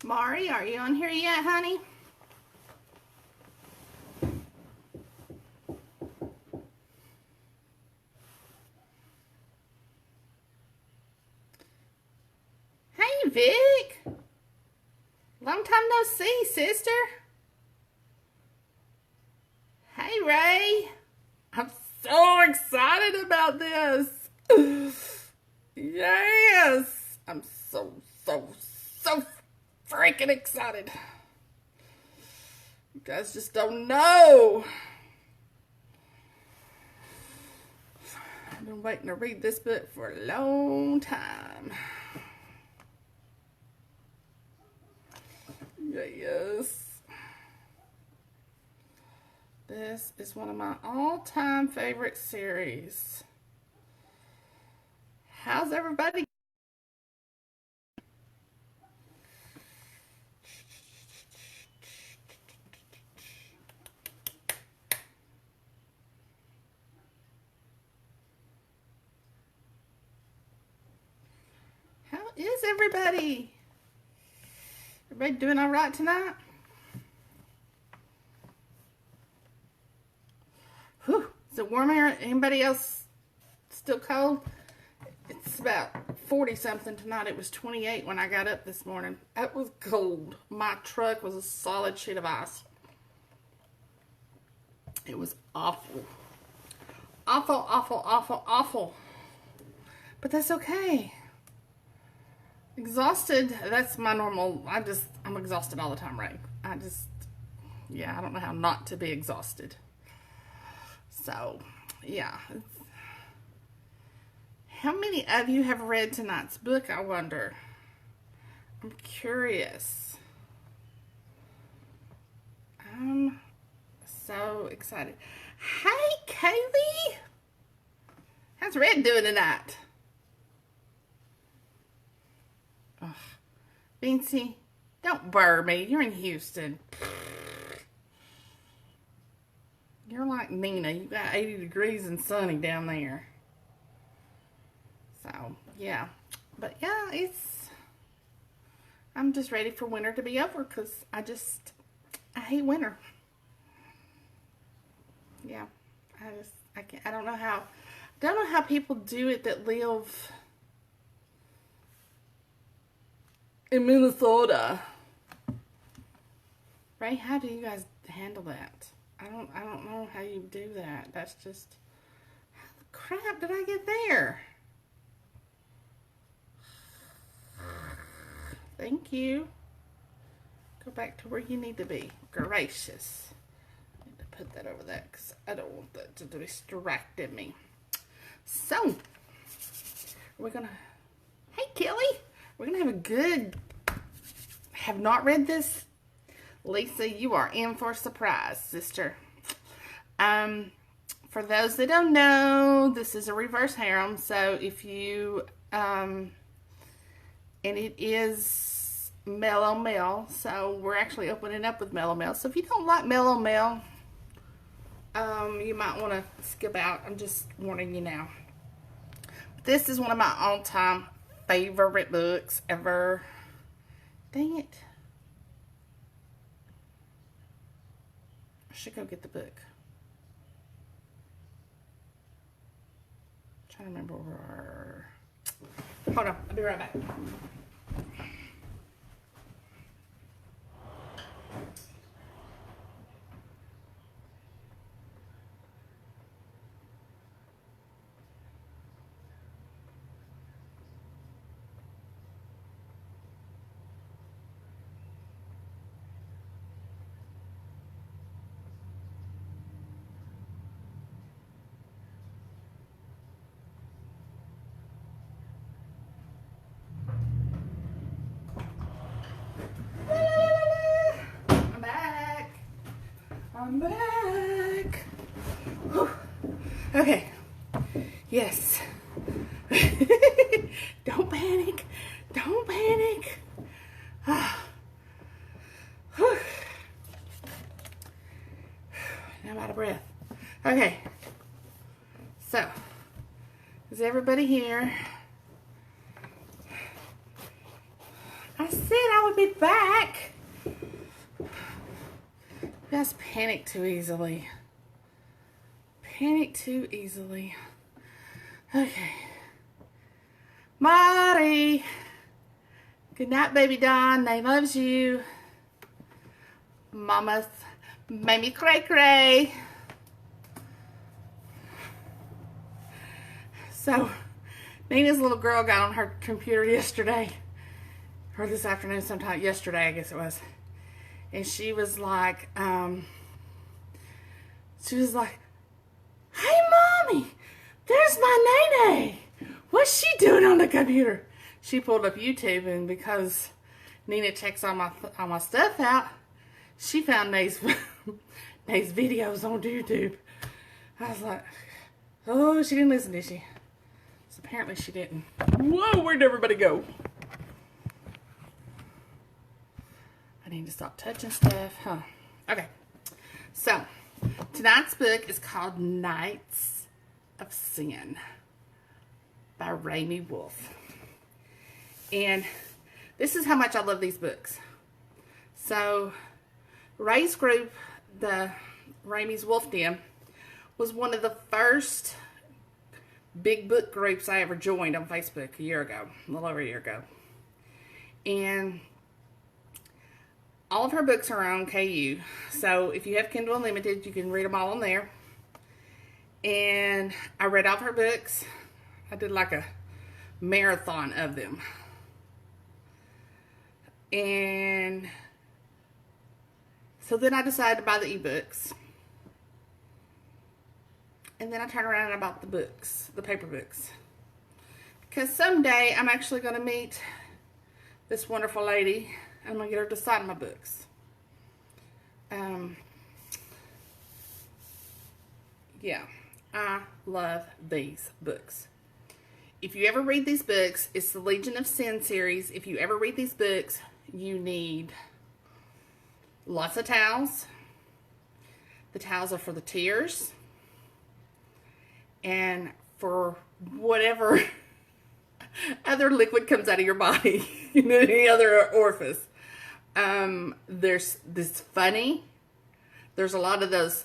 Mari, are you on here yet, honey? Hey, Vic. Long time no see, sister. Hey, Ray. I'm so excited about this. Yes. I'm so freaking excited. You guys just don't know. I've been waiting to read this book for a long time. Yes. This is one of my all-time favorite series. How's everybody? How is everybody? Everybody doing all right tonight? Whew. Is it warm here? Anybody else still cold? It's about 40 something tonight. It was 28 when I got up this morning. It was cold. My truck was a solid sheet of ice. It was awful. Awful. But that's okay. Exhausted, that's my normal. I'm exhausted all the time, right? I don't know how not to be exhausted. So, yeah. How many of you have read tonight's book, I wonder? I'm curious. I'm so excited. Hey, Kaylee! How's Red doing tonight? Ugh. Beansy, don't burr me. You're in Houston. You're like Nina. You got 80 degrees and sunny down there. So, yeah. But, yeah, I'm just ready for winter to be over because I hate winter. Yeah. I don't know how people do it that live in Minnesota. Ray, how do you guys handle that? I don't know how you do that. That's just, how the crap did I get there? Thank you. Go back to where you need to be. Gracious. I need to put that over there because I don't want that to distract me. So, we're gonna, hey Kelly, we're gonna have a good, have not read this? Lisa, you are in for a surprise, sister. For those that don't know, this is a reverse harem. So if you, and it is mellow male. So we're actually opening up with mellow male. So if you don't like mellow male, you might want to skip out. I'm just warning you now. This is one of my all-time favorite books ever. Dang it. I should go get the book. I'm trying to remember where. Hold on, I'll be right back. I'm back. Whew. Okay. Yes. Don't panic. Don't panic. I'm out of breath. Okay. So, is everybody here? I said I I'll be back. Just panic too easily. Panic too easily. Okay. Marty. Good night, baby Dawn. They loves you. Mama's made me cray cray. So, Nina's little girl got on her computer yesterday, or this afternoon sometime, yesterday I guess it was, and she was like, hey Mommy, there's my Mynae. What's she doing on the computer? She pulled up YouTube, and because Nina checks all my stuff out, she found Nate's videos on YouTube. I was like, oh, she didn't listen, did she? So apparently she didn't. Whoa, where'd everybody go? I need to stop touching stuff. Huh. Okay. So, tonight's book is called Nights of Sin by Ramie Wolf. And this is how much I love these books. So, Ray's group, the Ramie's Wolf Den, was one of the first big book groups I ever joined on Facebook a year ago, a little over a year ago. And all of her books are on KU. So if you have Kindle Unlimited, you can read them all on there. And I read all of her books. I did like a marathon of them. And so then I decided to buy the ebooks. And then I turned around and I bought the books, the paper books. Because someday I'm actually going to meet this wonderful lady. I'm going to get her to sign my books. Yeah, I love these books. If you ever read these books, it's the Legion of Sin series. If you ever read these books, you need lots of towels. The towels are for the tears. And for whatever other liquid comes out of your body, any other orifice. There's this funny. There's a lot of those.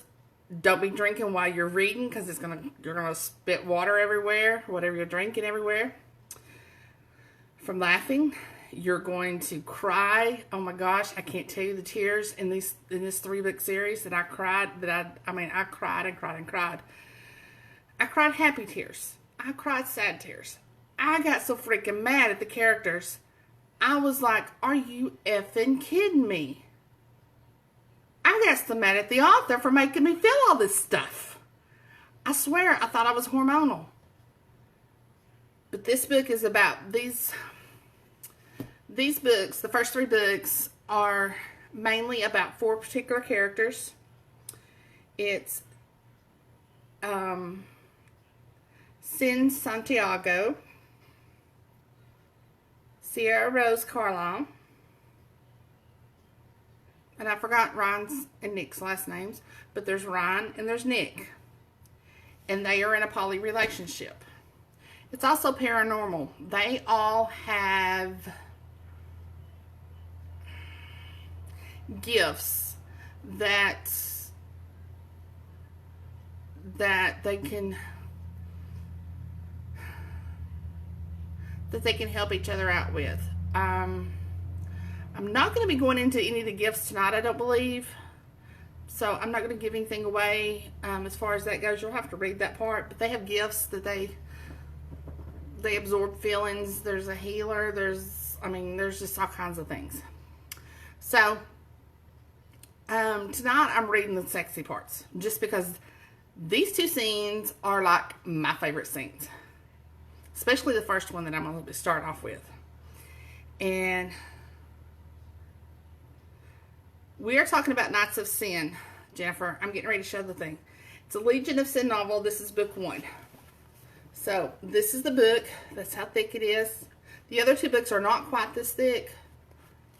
Don't be drinking while you're reading, because you're gonna spit water everywhere, whatever you're drinking everywhere. From laughing, you're going to cry. Oh my gosh, I can't tell you the tears in this 3-book series that I cried. I cried and cried and cried. I cried happy tears. I cried sad tears. I got so freaking mad at the characters. I was like, are you effing kidding me? I got so mad at the author for making me feel all this stuff. I swear, I thought I was hormonal. But this book is about these books. The first 3 books are mainly about 4 particular characters. It's Sin Santiago, Sierra Rose Carlisle, and I forgot Ryan's and Nick's last names, but there's Ryan and there's Nick, and they are in a poly relationship. It's also paranormal. They all have gifts that they can help each other out with. I'm not going to be going into any of the gifts tonight, I don't believe. So I'm not going to give anything away as far as that goes. You'll have to read that part. But they have gifts that they absorb feelings. There's a healer. There's just all kinds of things. So tonight I'm reading the sexy parts. Just because these 2 scenes are like my favorite scenes. Especially the first one that I'm going to start off with. And we are talking about Nights of Sin, Jennifer. I'm getting ready to show the thing. It's a Legion of Sin novel. This is book 1. So, this is the book. That's how thick it is. The other 2 books are not quite this thick.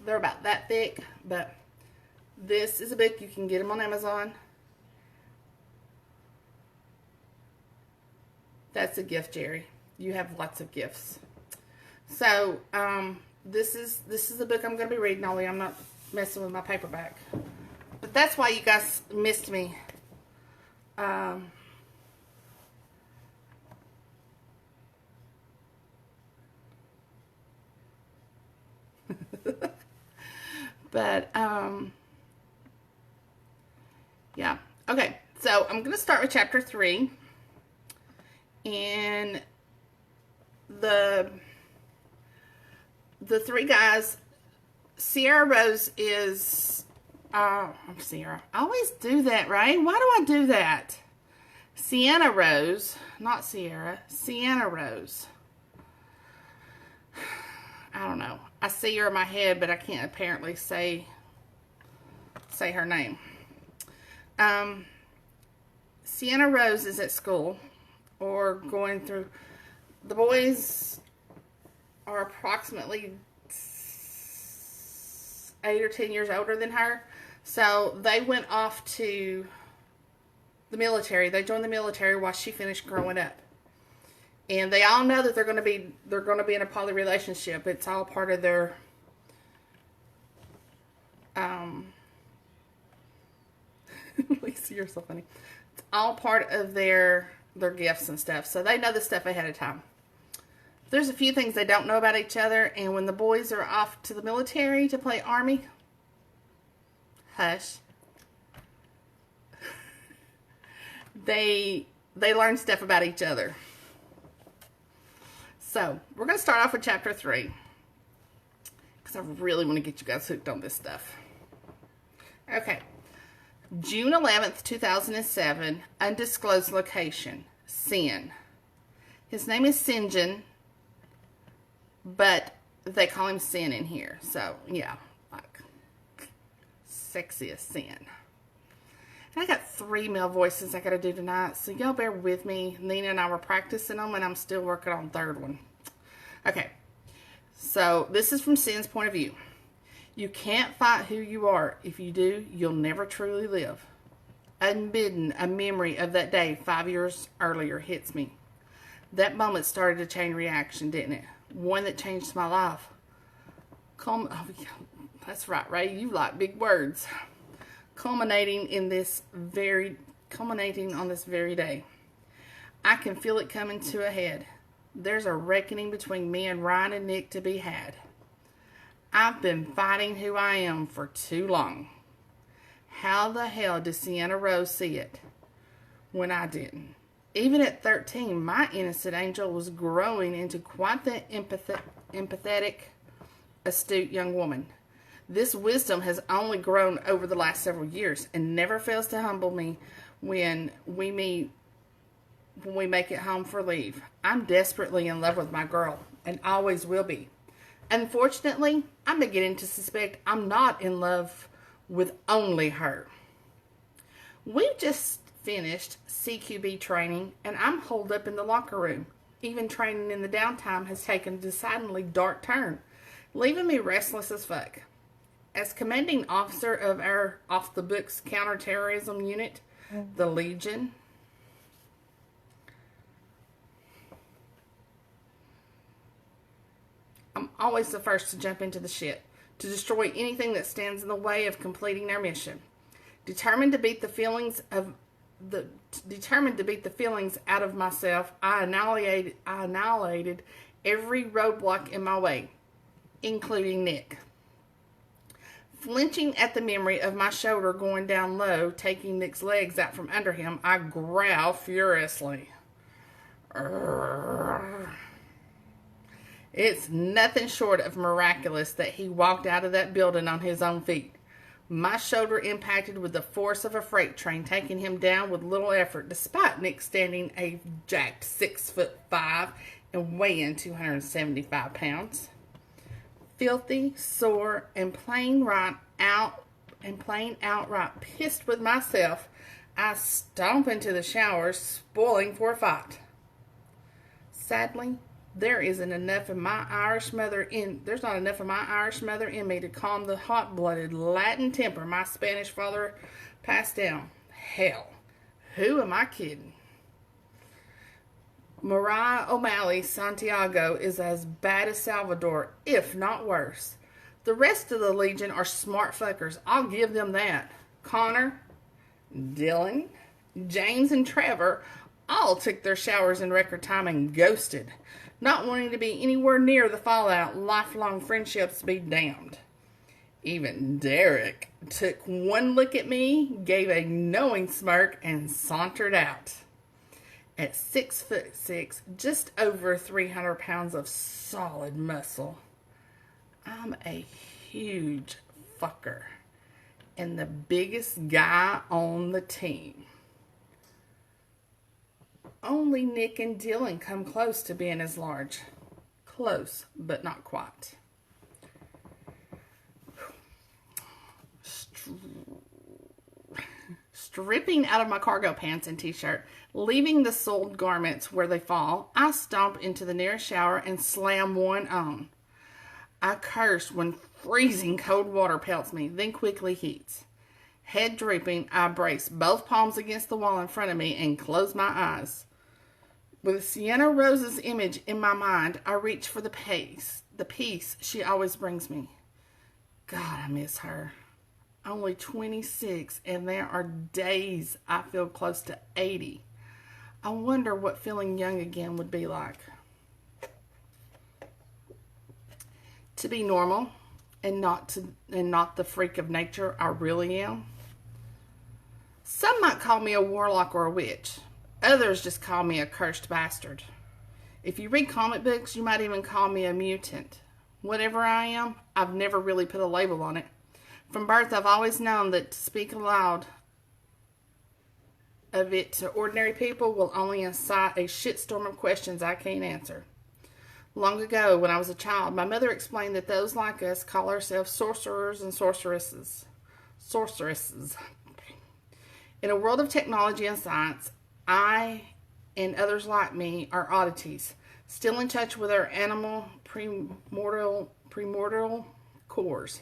They're about that thick. But this is a book. You can get them on Amazon. That's a gift, Jerry. You have lots of gifts. So, this is the book I'm going to be reading, only I'm not messing with my paperback. But that's why you guys missed me. But, yeah. Okay, so I'm going to start with chapter 3. And the three guys, Sierra Rose is, I'm Sierra. I always do that, right? Why do I do that? Sienna Rose, not Sierra, Sienna Rose. I don't know. I see her in my head, but I can't apparently say her name. Sienna Rose is at school, or going through. The boys are approximately 8 or 10 years older than her, so they went off to the military. They joined the military while she finished growing up. And they all know that they're going to be in a poly relationship. It's all part of their Lisa, you're so funny. It's all part of their gifts and stuff. So they know the stuff ahead of time. There's a few things they don't know about each other, and when the boys are off to the military to play Army, hush. They learn stuff about each other. So, we're going to start off with chapter 3. Because I really want to get you guys hooked on this stuff. Okay. June 11th, 2007. Undisclosed location. Sin. His name is Sinjin. But they call him Sin in here. So, yeah. Like, sexiest Sin. And I got 3 male voices I got to do tonight, so y'all bear with me. Nina and I were practicing them, and I'm still working on the 3rd one. Okay, so this is from Sin's point of view. You can't fight who you are. If you do, you'll never truly live. Unbidden, a memory of that day 5 years earlier hits me. That moment started a chain reaction, didn't it? One that changed my life. Oh, that's right, Ray. You like big words. Culminating on this very day. I can feel it coming to a head. There's a reckoning between me and Ryan and Nick to be had. I've been fighting who I am for too long. How the hell did Sienna Rose see it when I didn't? Even at 13, my innocent angel was growing into quite the empathetic, astute young woman. This wisdom has only grown over the last several years and never fails to humble me when we make it home for leave. I'm desperately in love with my girl and always will be. Unfortunately, I'm beginning to suspect I'm not in love with only her. We've just finished CQB training and I'm holed up in the locker room. Even training in the downtime has taken a decidedly dark turn, leaving me restless as fuck. As commanding officer of our off-the-books counterterrorism unit, the Legion, I'm always the first to jump into the shit, to destroy anything that stands in the way of completing our mission. Determined to beat the feelings out of myself, I annihilated every roadblock in my way, including Nick. Flinching at the memory of my shoulder going down low, taking Nick's legs out from under him, I growl furiously. Urgh. It's nothing short of miraculous that he walked out of that building on his own feet. My shoulder impacted with the force of a freight train, taking him down with little effort, despite Nick standing a jacked 6'5" and weighing 275 pounds. Filthy, sore, and plain outright pissed with myself, I stomp into the shower, spoiling for a fight. Sadly, there's not enough of my Irish mother in me to calm the hot-blooded Latin temper my Spanish father passed down. Hell, who am I kidding? Mariah O'Malley's Santiago is as bad as Salvador, if not worse. The rest of the Legion are smart fuckers. I'll give them that. Connor, Dylan, James, and Trevor all took their showers in record time and ghosted, not wanting to be anywhere near the fallout. Lifelong friendships be damned. Even Derek took one look at me, gave a knowing smirk, and sauntered out. At 6'6", just over 300 pounds of solid muscle, I'm a huge fucker and the biggest guy on the team. Only Nick and Dylan come close to being as large. Close, but not quite. Stripping out of my cargo pants and t-shirt, leaving the soiled garments where they fall, I stomp into the nearest shower and slam one on. I curse when freezing cold water pelts me, then quickly heats. Head drooping, I brace both palms against the wall in front of me and close my eyes. With Sienna Rose's image in my mind, I reach for the peace she always brings me. God, I miss her. Only 26, and there are days I feel close to 80. I wonder what feeling young again would be like. To be normal and not the freak of nature I really am. Some might call me a warlock or a witch. Others just call me a cursed bastard. If you read comic books, you might even call me a mutant. Whatever I am, I've never really put a label on it. From birth, I've always known that to speak aloud of it to ordinary people will only incite a shitstorm of questions I can't answer. Long ago, when I was a child, my mother explained that those like us call ourselves sorcerers and sorceresses. In a world of technology and science, I and others like me are oddities, still in touch with our animal primordial cores.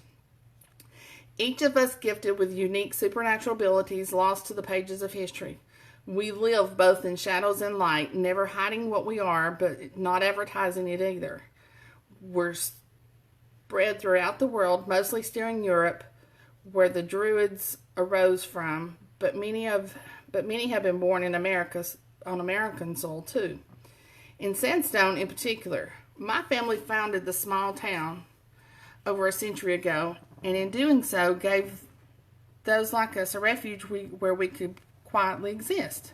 Each of us gifted with unique supernatural abilities lost to the pages of history. We live both in shadows and light, never hiding what we are, but not advertising it either. We're spread throughout the world, mostly still in Europe, where the Druids arose from, but many have been born in America, on American soil too. In Sandstone in particular, my family founded the small town over a century ago, and in doing so gave those like us a refuge where we could quietly exist.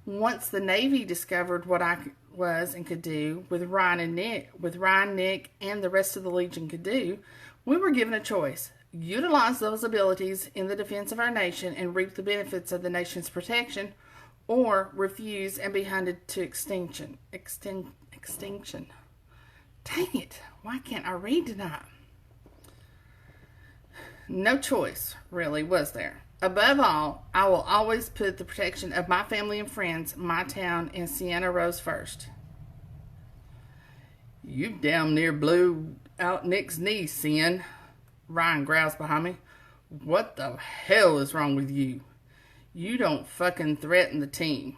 Once the Navy discovered what I was and could do, with Ryan, Nick, and the rest of the Legion could do, we were given a choice. Utilize those abilities in the defense of our nation and reap the benefits of the nation's protection, or refuse and be hunted to extinction. Extinction. Dang it, why can't I read tonight? No choice, really, was there. Above all, I will always put the protection of my family and friends, my town, and Sienna Rose first. You damn near blew out Nick's knee, Sien. Ryan growls behind me. What the hell is wrong with you? You don't fucking threaten the team.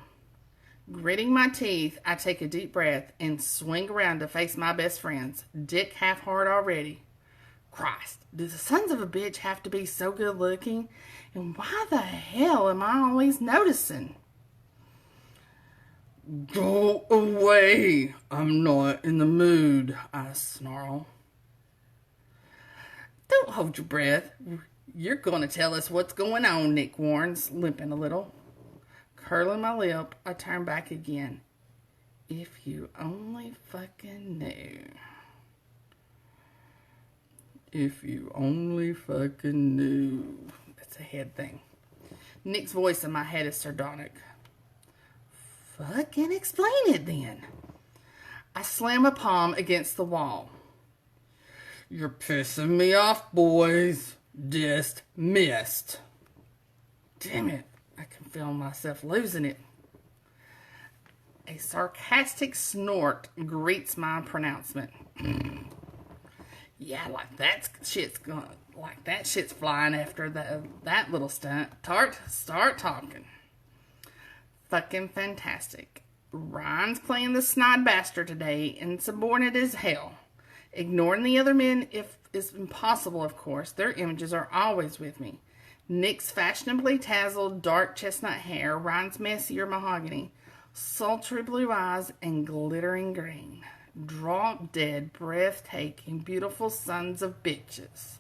Gritting my teeth, I take a deep breath and swing around to face my best friends. Dick half hard already. Christ, do the sons of a bitch have to be so good looking? And why the hell am I always noticing? Go away. I'm not in the mood, I snarl. Don't hold your breath. You're going to tell us what's going on, Nick warns, limping a little. Curling my lip, I turn back again. If you only fucking knew. If you only fucking knew. That's a head thing. Nick's voice in my head is sardonic. Fucking explain it then. I slam a palm against the wall. You're pissing me off, boys. Dismissed. Damn it. I can feel myself losing it. A sarcastic snort greets my pronouncement. Yeah, like that shit's flying after that little stunt. Start talking. Fucking fantastic. Ryan's playing the snide bastard today, insubordinate as hell. Ignoring the other men if it's impossible, of course. Their images are always with me. Nick's fashionably tousled dark chestnut hair, Ryan's messier mahogany, sultry blue eyes, and glittering green. Drop dead, breathtaking, beautiful sons of bitches.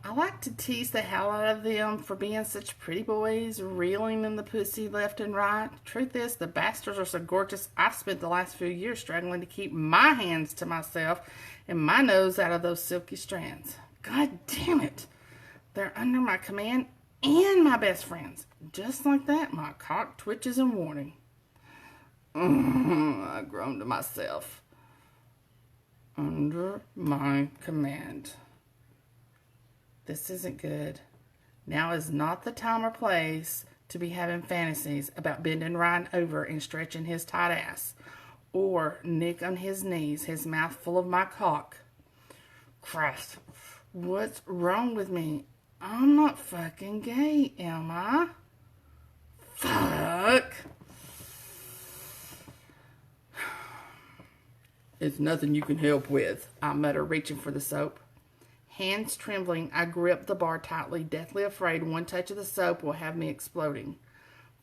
I like to tease the hell out of them for being such pretty boys, reeling in the pussy left and right. Truth is, the bastards are so gorgeous, I've spent the last few years struggling to keep my hands to myself and my nose out of those silky strands. God damn it. They're under my command and my best friends. Just like that, my cock twitches in warning. I groan to myself. Under my command. This isn't good. Now is not the time or place to be having fantasies about bending Ryan over and stretching his tight ass. Or Nick on his knees, his mouth full of my cock. Christ, what's wrong with me? I'm not fucking gay, am I? Fuck. It's nothing you can help with, I mutter, reaching for the soap. Hands trembling, I grip the bar tightly, deathly afraid one touch of the soap will have me exploding.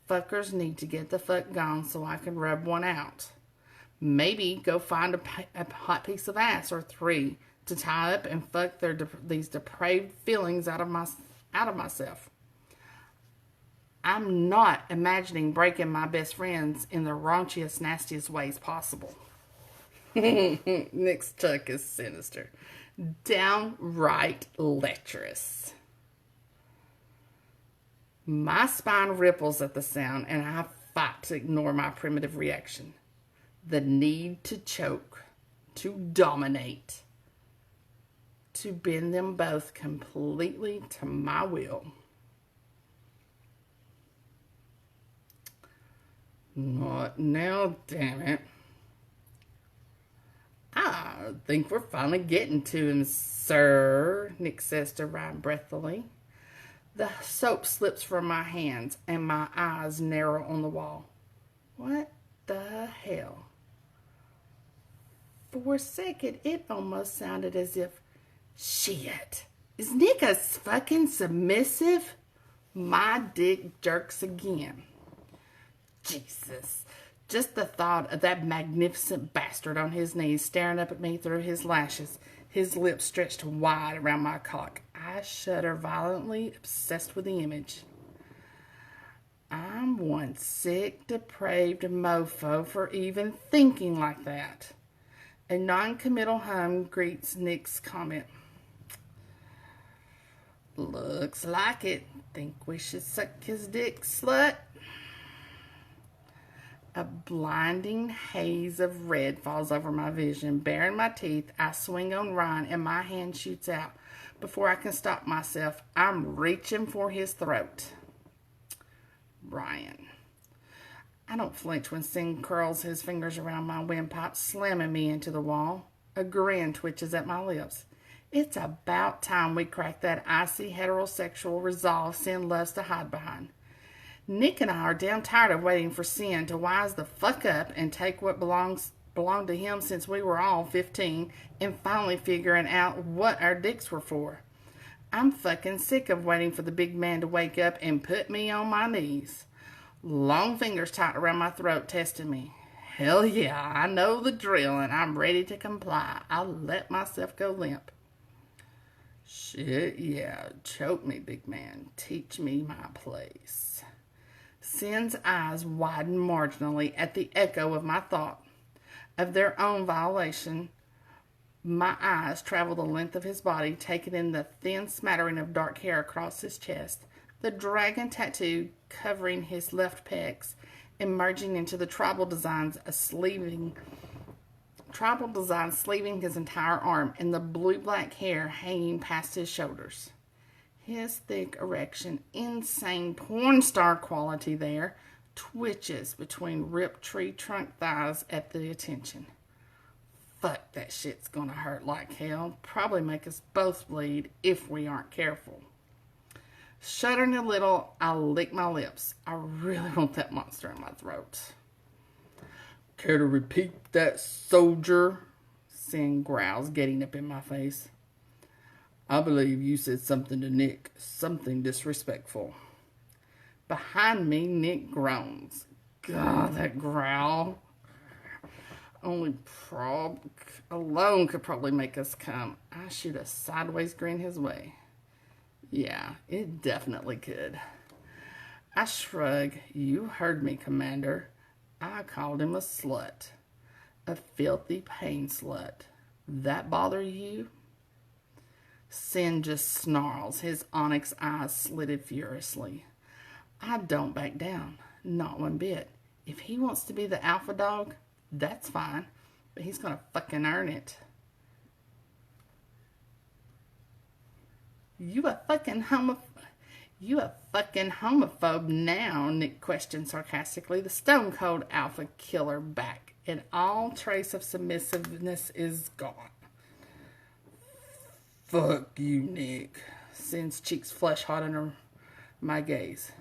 Fuckers need to get the fuck gone so I can rub one out. Maybe go find a hot piece of ass or three to tie up and fuck these depraved feelings out of myself. I'm not imagining breaking my best friends in the raunchiest, nastiest ways possible. Nick's chuck is sinister. Downright lecherous. My spine ripples at the sound, and I fight to ignore my primitive reaction. The need to choke, to dominate, to bend them both completely to my will. Not now, damn it. I think we're finally getting to him, sir, Nick says to Ryan breathily. The soap slips from my hands and my eyes narrow on the wall. What the hell? For a second, it almost sounded as if, shit, is Nick a fucking submissive? My dick jerks again. Jesus. Just the thought of that magnificent bastard on his knees staring up at me through his lashes, his lips stretched wide around my cock. I shudder violently, obsessed with the image. I'm one sick, depraved mofo for even thinking like that. A non-committal hum greets Nick's comment. Looks like it. Think we should suck his dick, slut? A blinding haze of red falls over my vision. Baring my teeth, I swing on Ryan and my hand shoots out. Before I can stop myself, I'm reaching for his throat. Ryan. I don't flinch when Singh curls his fingers around my windpipe, slamming me into the wall. A grin twitches at my lips. It's about time we crack that icy heterosexual resolve Sin loves to hide behind. Nick and I are damn tired of waiting for Sin to wise the fuck up and take what belonged to him since we were all 15 and finally figuring out what our dicks were for. I'm fucking sick of waiting for the big man to wake up and put me on my knees. Long fingers tight around my throat testing me. Hell yeah, I know the drill and I'm ready to comply. I let myself go limp. Shit, yeah, choke me, big man. Teach me my place. Sin's eyes widen marginally at the echo of my thought. Of their own violation, my eyes travel the length of his body, taking in the thin smattering of dark hair across his chest, the dragon tattoo covering his left pecs, and merging into the tribal designs sleeving his entire arm, and the blue-black hair hanging past his shoulders. His thick erection, insane porn star quality there, twitches between ripped tree trunk thighs at the attention. Fuck, that shit's gonna hurt like hell. Probably make us both bleed if we aren't careful. Shuddering a little, I lick my lips. I really want that monster in my throat. Care to repeat that, soldier? Sin growls, getting up in my face. I believe you said something to Nick, something disrespectful. Behind me, Nick groans. God, that growl. Only prob alone could probably make us come. I shoot a sideways grin his way. Yeah, it definitely could. I shrug. You heard me, Commander. I called him a slut. A filthy pain slut. That bother you? Sin just snarls, his onyx eyes slitted furiously. I don't back down. Not one bit. If he wants to be the alpha dog, that's fine. But he's gonna fucking earn it. You a fucking homophobe now, Nick questioned sarcastically. The stone cold alpha killer back, and all trace of submissiveness is gone. Fuck you, Nick. Sin's cheeks flush hot under my gaze.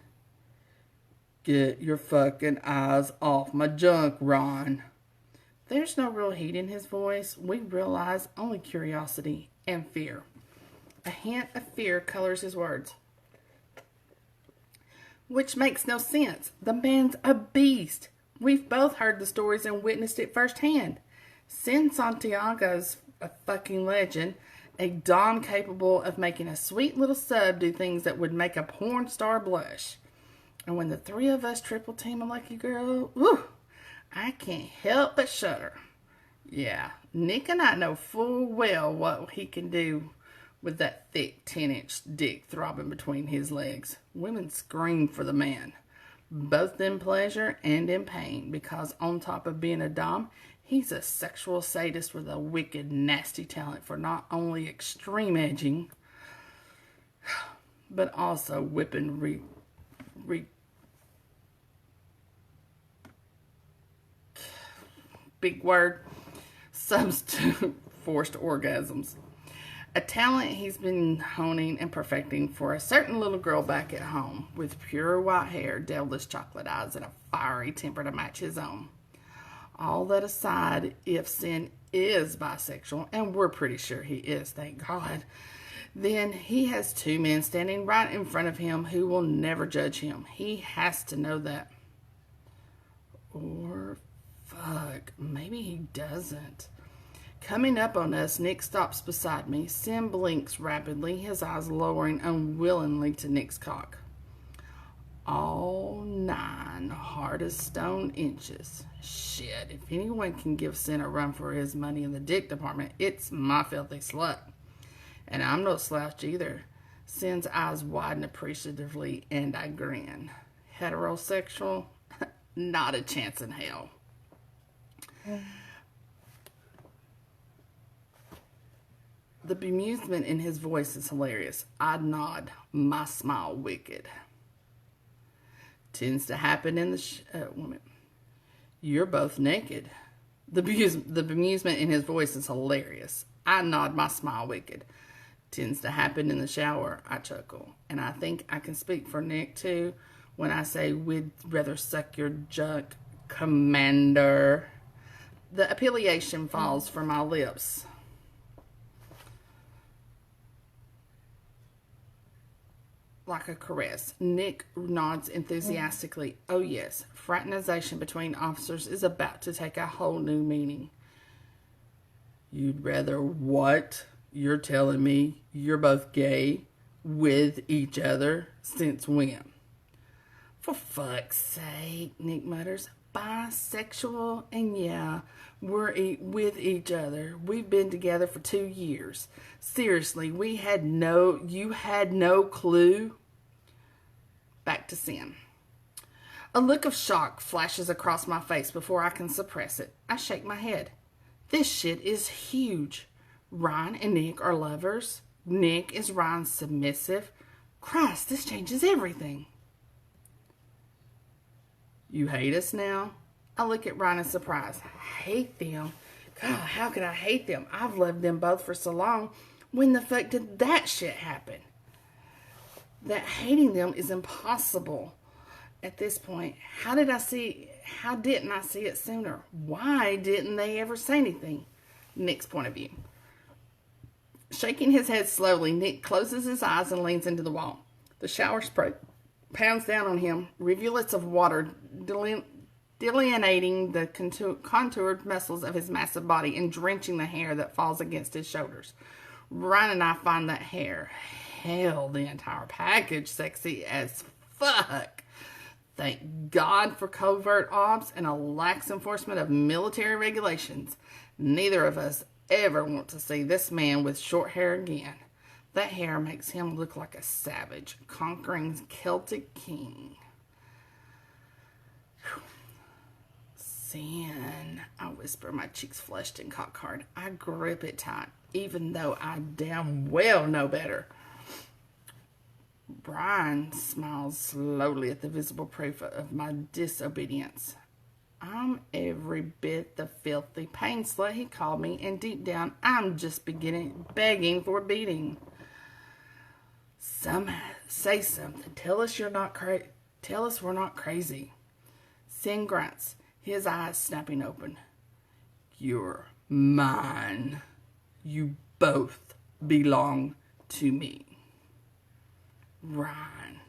Get your fucking eyes off my junk, Ron. There's no real heat in his voice. We realize only curiosity and fear. A hint of fear colors his words. Which makes no sense. The man's a beast. We've both heard the stories and witnessed it firsthand. Sin Santiago's a fucking legend. A dom capable of making a sweet little sub do things that would make a porn star blush. And when the three of us triple team a lucky girl, whew, I can't help but shudder. Yeah, Nick and I know full well what he can do with that thick 10-inch dick throbbing between his legs. Women scream for the man, both in pleasure and in pain, because on top of being a dom, he's a sexual sadist with a wicked, nasty talent for not only extreme edging, but also whipping big word, substitute forced orgasms. A talent he's been honing and perfecting for a certain little girl back at home with pure white hair, devilish chocolate eyes, and a fiery temper to match his own. All that aside, if Sin is bisexual, and we're pretty sure he is, thank God, then he has two men standing right in front of him who will never judge him. He has to know that. Or, fuck, maybe he doesn't. Coming up on us, Nick stops beside me. Sin blinks rapidly, his eyes lowering unwillingly to Nick's cock. All 9 hard as stone inches. Shit, if anyone can give Sin a run for his money in the dick department, it's my filthy slut. And I'm no slouch either. Sin's eyes widen appreciatively, and I grin. Heterosexual? Not a chance in hell. The bemusement in his voice is hilarious. I nod, my smile wicked. Tends to happen in the woman. You're both naked. The bemusement in his voice is hilarious. I nod, my smile wicked. Tends to happen in the shower, I chuckle. And I think I can speak for Nick too when I say we'd rather suck your junk, Commander. The appellation falls from my lips. Like a caress. Nick nods enthusiastically. Oh yes, fraternization between officers is about to take a whole new meaning. You'd rather what? You're telling me you're both gay with each other? Since when? For fuck's sake, Nick mutters. Bisexual, and yeah, we're with each other. We've been together for 2 years. Seriously, you had no clue? Back to Sin. A look of shock flashes across my face before I can suppress it. I shake my head. This shit is huge. Ryan and Nick are lovers. Nick is Ryan's submissive. Christ, this changes everything. You hate us now? I look at Ryan in surprise. Hate them? God, how could I hate them? I've loved them both for so long. When the fuck did that shit happen? That hating them is impossible. At this point, how didn't I see it sooner? Why didn't they ever say anything? Nick's point of view. Shaking his head slowly, Nick closes his eyes and leans into the wall. The shower spray pounds down on him, rivulets of water delineating the contoured muscles of his massive body and drenching the hair that falls against his shoulders. Ryan and I find that hair, hell, the entire package, sexy as fuck. Thank God for covert ops and a lax enforcement of military regulations. Neither of us ever want to see this man with short hair again. That hair makes him look like a savage, conquering Celtic king. Whew. Sin, I whisper, my cheeks flushed and cock hard. I grip it tight, even though I damn well know better. Brian smiles slowly at the visible proof of my disobedience. I'm every bit the filthy pain slut he called me, and deep down, I'm just begging for a beating. Say something. Tell us we're not crazy. Sin grunts, his eyes snapping open. You're mine. You both belong to me. Ryan.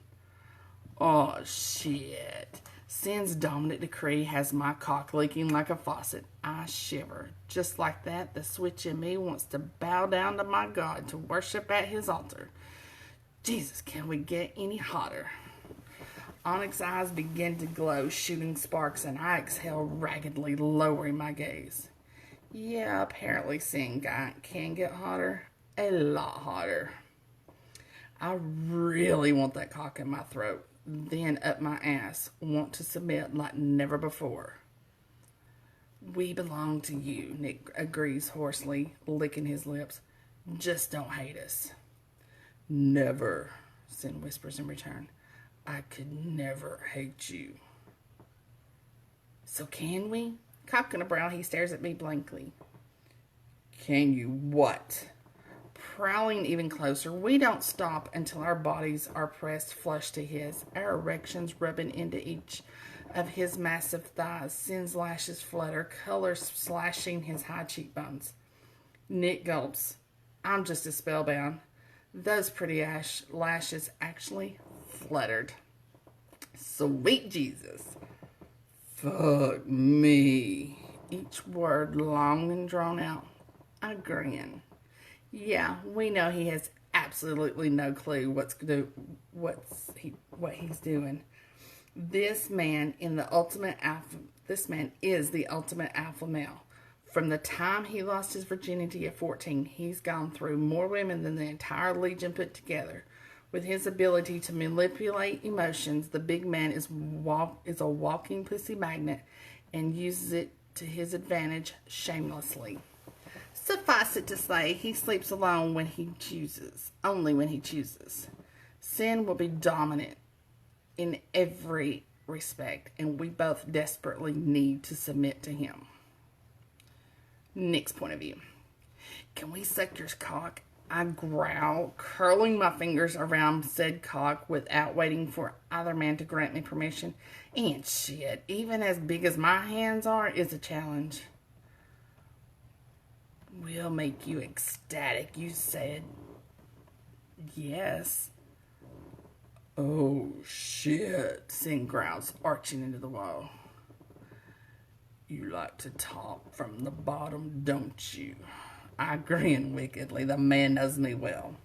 Oh, shit. Sin's dominant decree has my cock leaking like a faucet. I shiver. Just like that, the switch in me wants to bow down to my God, to worship at his altar. Jesus, can we get any hotter? Onyx's eyes begin to glow, shooting sparks, and I exhale raggedly, lowering my gaze. Yeah, apparently Sin guy can get hotter. A lot hotter. I really want that cock in my throat, then up my ass, want to submit like never before. We belong to you, Nick agrees hoarsely, licking his lips. Just don't hate us. Never, Sin whispers in return. I could never hate you. So can we? Cocking a brow, he stares at me blankly. Can you what? Prowling even closer, we don't stop until our bodies are pressed flush to his, our erections rubbing into each of his massive thighs. Sin's lashes flutter, color slashing his high cheekbones. Nick gulps. I'm just as spellbound. Those pretty lashes actually fluttered. Sweet Jesus. Fuck me. Each word long and drawn out. I grin. Yeah, we know he has absolutely no clue what he's doing. This man is the ultimate alpha male. From the time he lost his virginity at 14, he's gone through more women than the entire Legion put together. With his ability to manipulate emotions, the big man is a walking pussy magnet and uses it to his advantage shamelessly. Suffice it to say, he sleeps alone when he chooses, only when he chooses. Sin will be dominant in every respect, and we both desperately need to submit to him. Nick's point of view. Can we suck your cock? I growl, curling my fingers around said cock without waiting for either man to grant me permission. And shit, even as big as my hands are, is a challenge. We'll make you ecstatic, you said. Yes. Oh, shit, Sin growls, arching into the wall. You like to talk from the bottom, don't you? I grin wickedly. The man knows me well.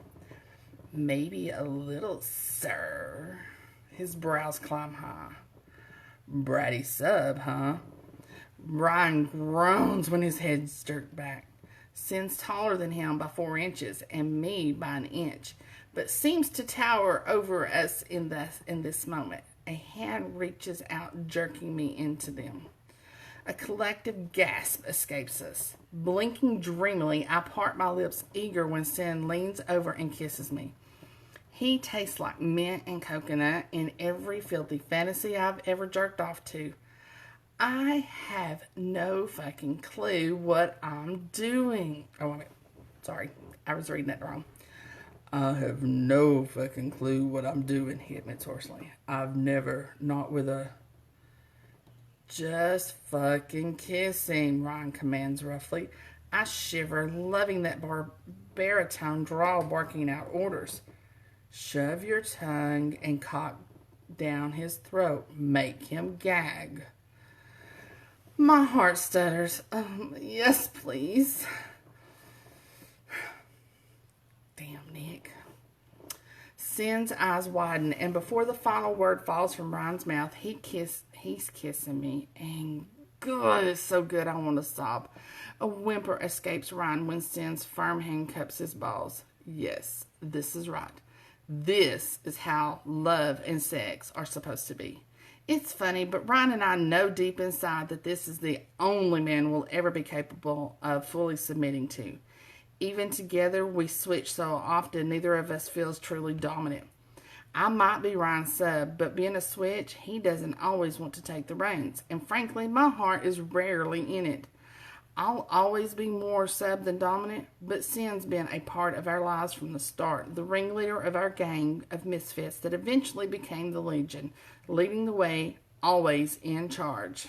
Maybe a little, sir. His brows climb high. Bratty sub, huh? Ryan groans when his head's jerked back. Sin's taller than him by 4 inches and me by 1 inch, but seems to tower over us in this moment. A hand reaches out, jerking me into them. A collective gasp escapes us. Blinking dreamily, I part my lips, eager when Sin leans over and kisses me. He tastes like mint and coconut in every filthy fantasy I've ever jerked off to. I have no fucking clue what I'm doing. Oh, wait. Sorry. I was reading that wrong. I have no fucking clue what I'm doing here, Miss Horsley. I've never, not with a... Just fucking kiss him, Ryan commands roughly. I shiver, loving that baritone drawl barking out orders. Shove your tongue and cock down his throat. Make him gag. My heart stutters. Yes, please. Damn, Nick. Sin's eyes widen, and before the final word falls from Ryan's mouth, he's kissing me. And God, it's so good I want to sob. A whimper escapes Ryan when Sin's firm hand cups his balls. Yes, this is right. This is how love and sex are supposed to be. It's funny, but Ryan and I know deep inside that this is the only man we'll ever be capable of fully submitting to. Even together, we switch so often, neither of us feels truly dominant. I might be Ryan's sub, but being a switch, he doesn't always want to take the reins. And frankly, my heart is rarely in it. I'll always be more sub than dominant, but Sin's been a part of our lives from the start, the ringleader of our gang of misfits that eventually became the Legion, leading the way, always in charge.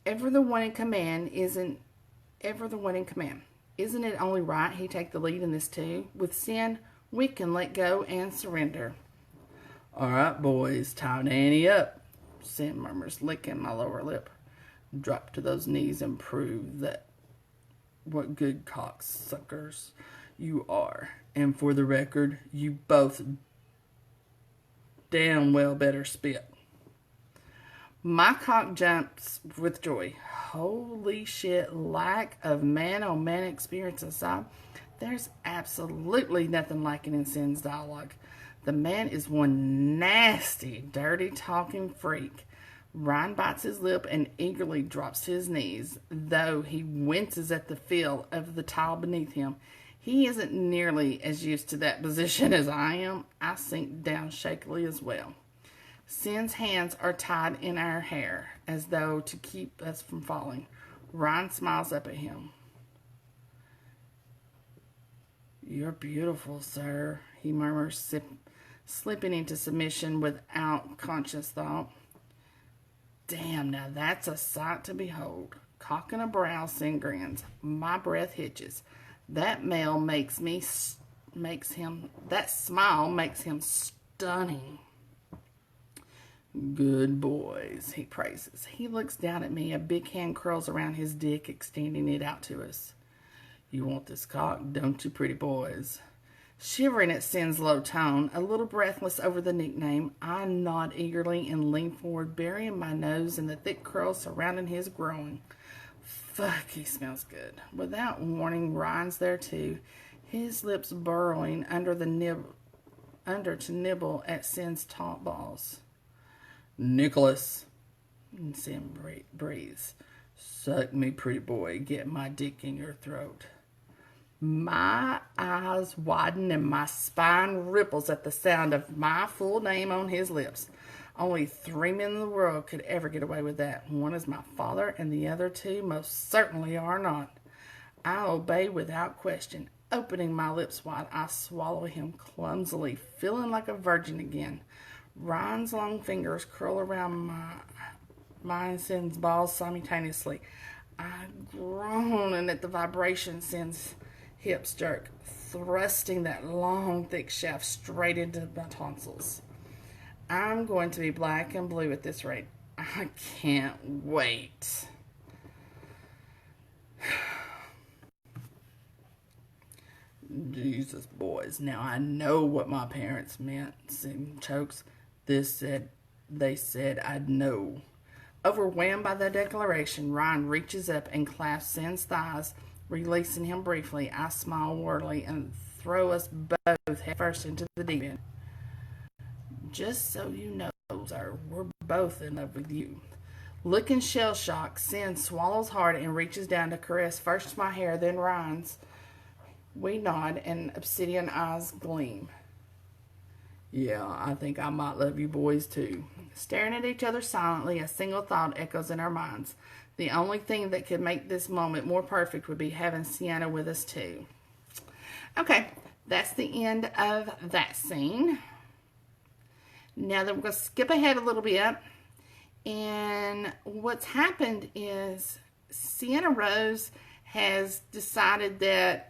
Ever the one in command. Isn't it only right he take the lead in this too? With Sin, we can let go and surrender. All right, boys, time to ante up, Sin murmurs, licking my lower lip. Drop to those knees and prove that what good cocksuckers you are. And for the record, you both damn well better spit. My cock jumps with joy. Holy shit, lack of man-on-man experience aside, there's absolutely nothing like it in Sin's dialogue. The man is one nasty, dirty talking freak. Ryan bites his lip and eagerly drops to his knees, though he winces at the feel of the tile beneath him. He isn't nearly as used to that position as I am. I sink down shakily as well. Sin's hands are tied in our hair, as though to keep us from falling. Ryan smiles up at him. You're beautiful, sir, he murmurs, slipping into submission without conscious thought. Damn, now that's a sight to behold. Cocking a brow, Sin grins. My breath hitches. That smile makes him stunning. Good boys, he praises. He looks down at me, a big hand curls around his dick, extending it out to us. You want this cock, don't you, pretty boys? Shivering at Sin's low tone, a little breathless over the nickname, I nod eagerly and lean forward, burying my nose in the thick curls surrounding his groin. Fuck, he smells good. Without warning, Ryan's there too, his lips burrowing under to nibble at Sin's taut balls. Nicholas, Sin breathes. Suck me, pretty boy. Get my dick in your throat. My eyes widen and my spine ripples at the sound of my full name on his lips. Only 3 men in the world could ever get away with that. One is my father, and the other 2 most certainly are not. I obey without question. Opening my lips wide, I swallow him clumsily, feeling like a virgin again. Ryan's long fingers curl around mine and Sin's balls simultaneously. I groan, and at the vibration, Sin's hips jerk, thrusting that long, thick shaft straight into my tonsils. I'm going to be black and blue at this rate. I can't wait. Jesus, boys. Now I know what my parents meant. Sin chokes. They said I'd know. Overwhelmed by the declaration, Ryan reaches up and clasps Sin's thighs, releasing him briefly. I smile wordily and throw us both headfirst into the deep end. Just so you know, sir, we're both in love with you. Looking shell-shocked, Sin swallows hard and reaches down to caress first my hair, then Ryan's. We nod and obsidian eyes gleam. Yeah, I think I might love you boys too. Staring at each other silently, a single thought echoes in our minds. The only thing that could make this moment more perfect would be having Sienna with us too. Okay, that's the end of that scene. Now then, we're going to skip ahead a little bit. And what's happened is Sienna Rose has decided that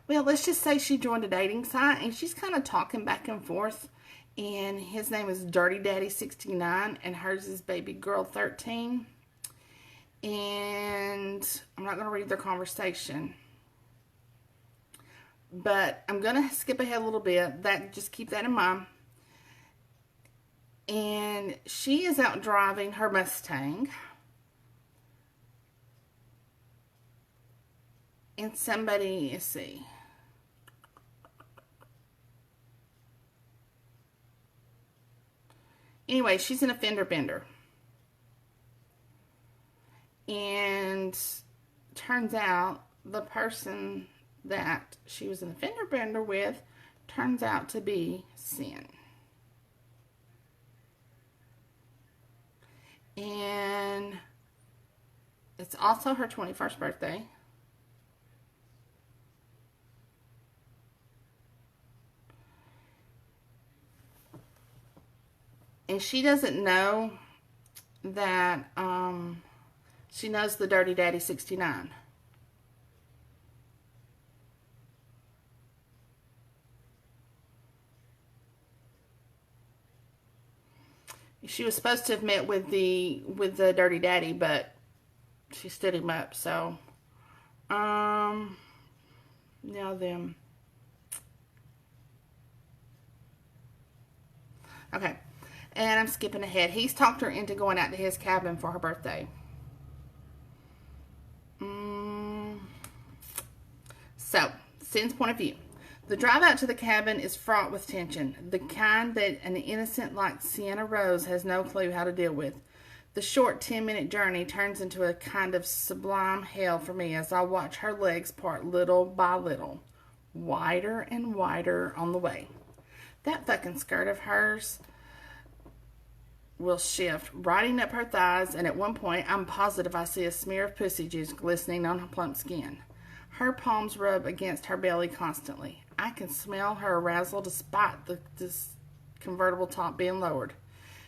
well, let's just say she joined a dating site and she's kind of talking back and forth. And his name is Dirty Daddy 69 and hers is Baby Girl 13. And I'm not going to read their conversation. But I'm going to skip ahead a little bit. Just keep that in mind. And she is out driving her Mustang. And somebody, let's see. Anyway, she's in a fender bender. And turns out the person that she was in a fender bender with turns out to be Sin. And it's also her 21st birthday. And she doesn't know that she knows the Dirty Daddy 69. She was supposed to have met with the Dirty Daddy, but she stood him up. So, now then. Okay, and I'm skipping ahead. He's talked her into going out to his cabin for her birthday. So, Sin's point of view. The drive out to the cabin is fraught with tension, the kind that an innocent like Sienna Rose has no clue how to deal with. The short 10-minute journey turns into a kind of sublime hell for me as I watch her legs part little by little, wider and wider on the way. That fucking skirt of hers will shift, riding up her thighs, and at one point I'm positive I see a smear of pussy juice glistening on her plump skin. Her palms rub against her belly constantly. I can smell her arousal despite this convertible top being lowered.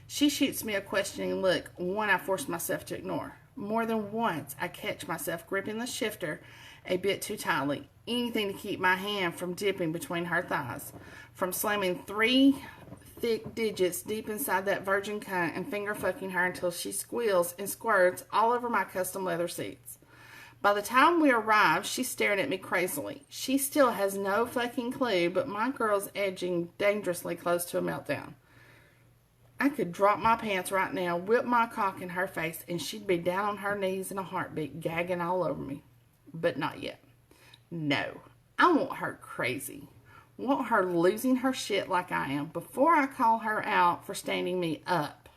She shoots me a questioning look, one I force myself to ignore. More than once, I catch myself gripping the shifter a bit too tightly, anything to keep my hand from dipping between her thighs, from slamming 3 thick digits deep inside that virgin cunt and finger fucking her until she squeals and squirts all over my custom leather seats. By the time we arrive, she's staring at me crazily. She still has no fucking clue, but my girl's edging dangerously close to a meltdown. I could drop my pants right now, whip my cock in her face, and she'd be down on her knees in a heartbeat, gagging all over me. But not yet. No. I want her crazy. Want her losing her shit like I am before I call her out for standing me up.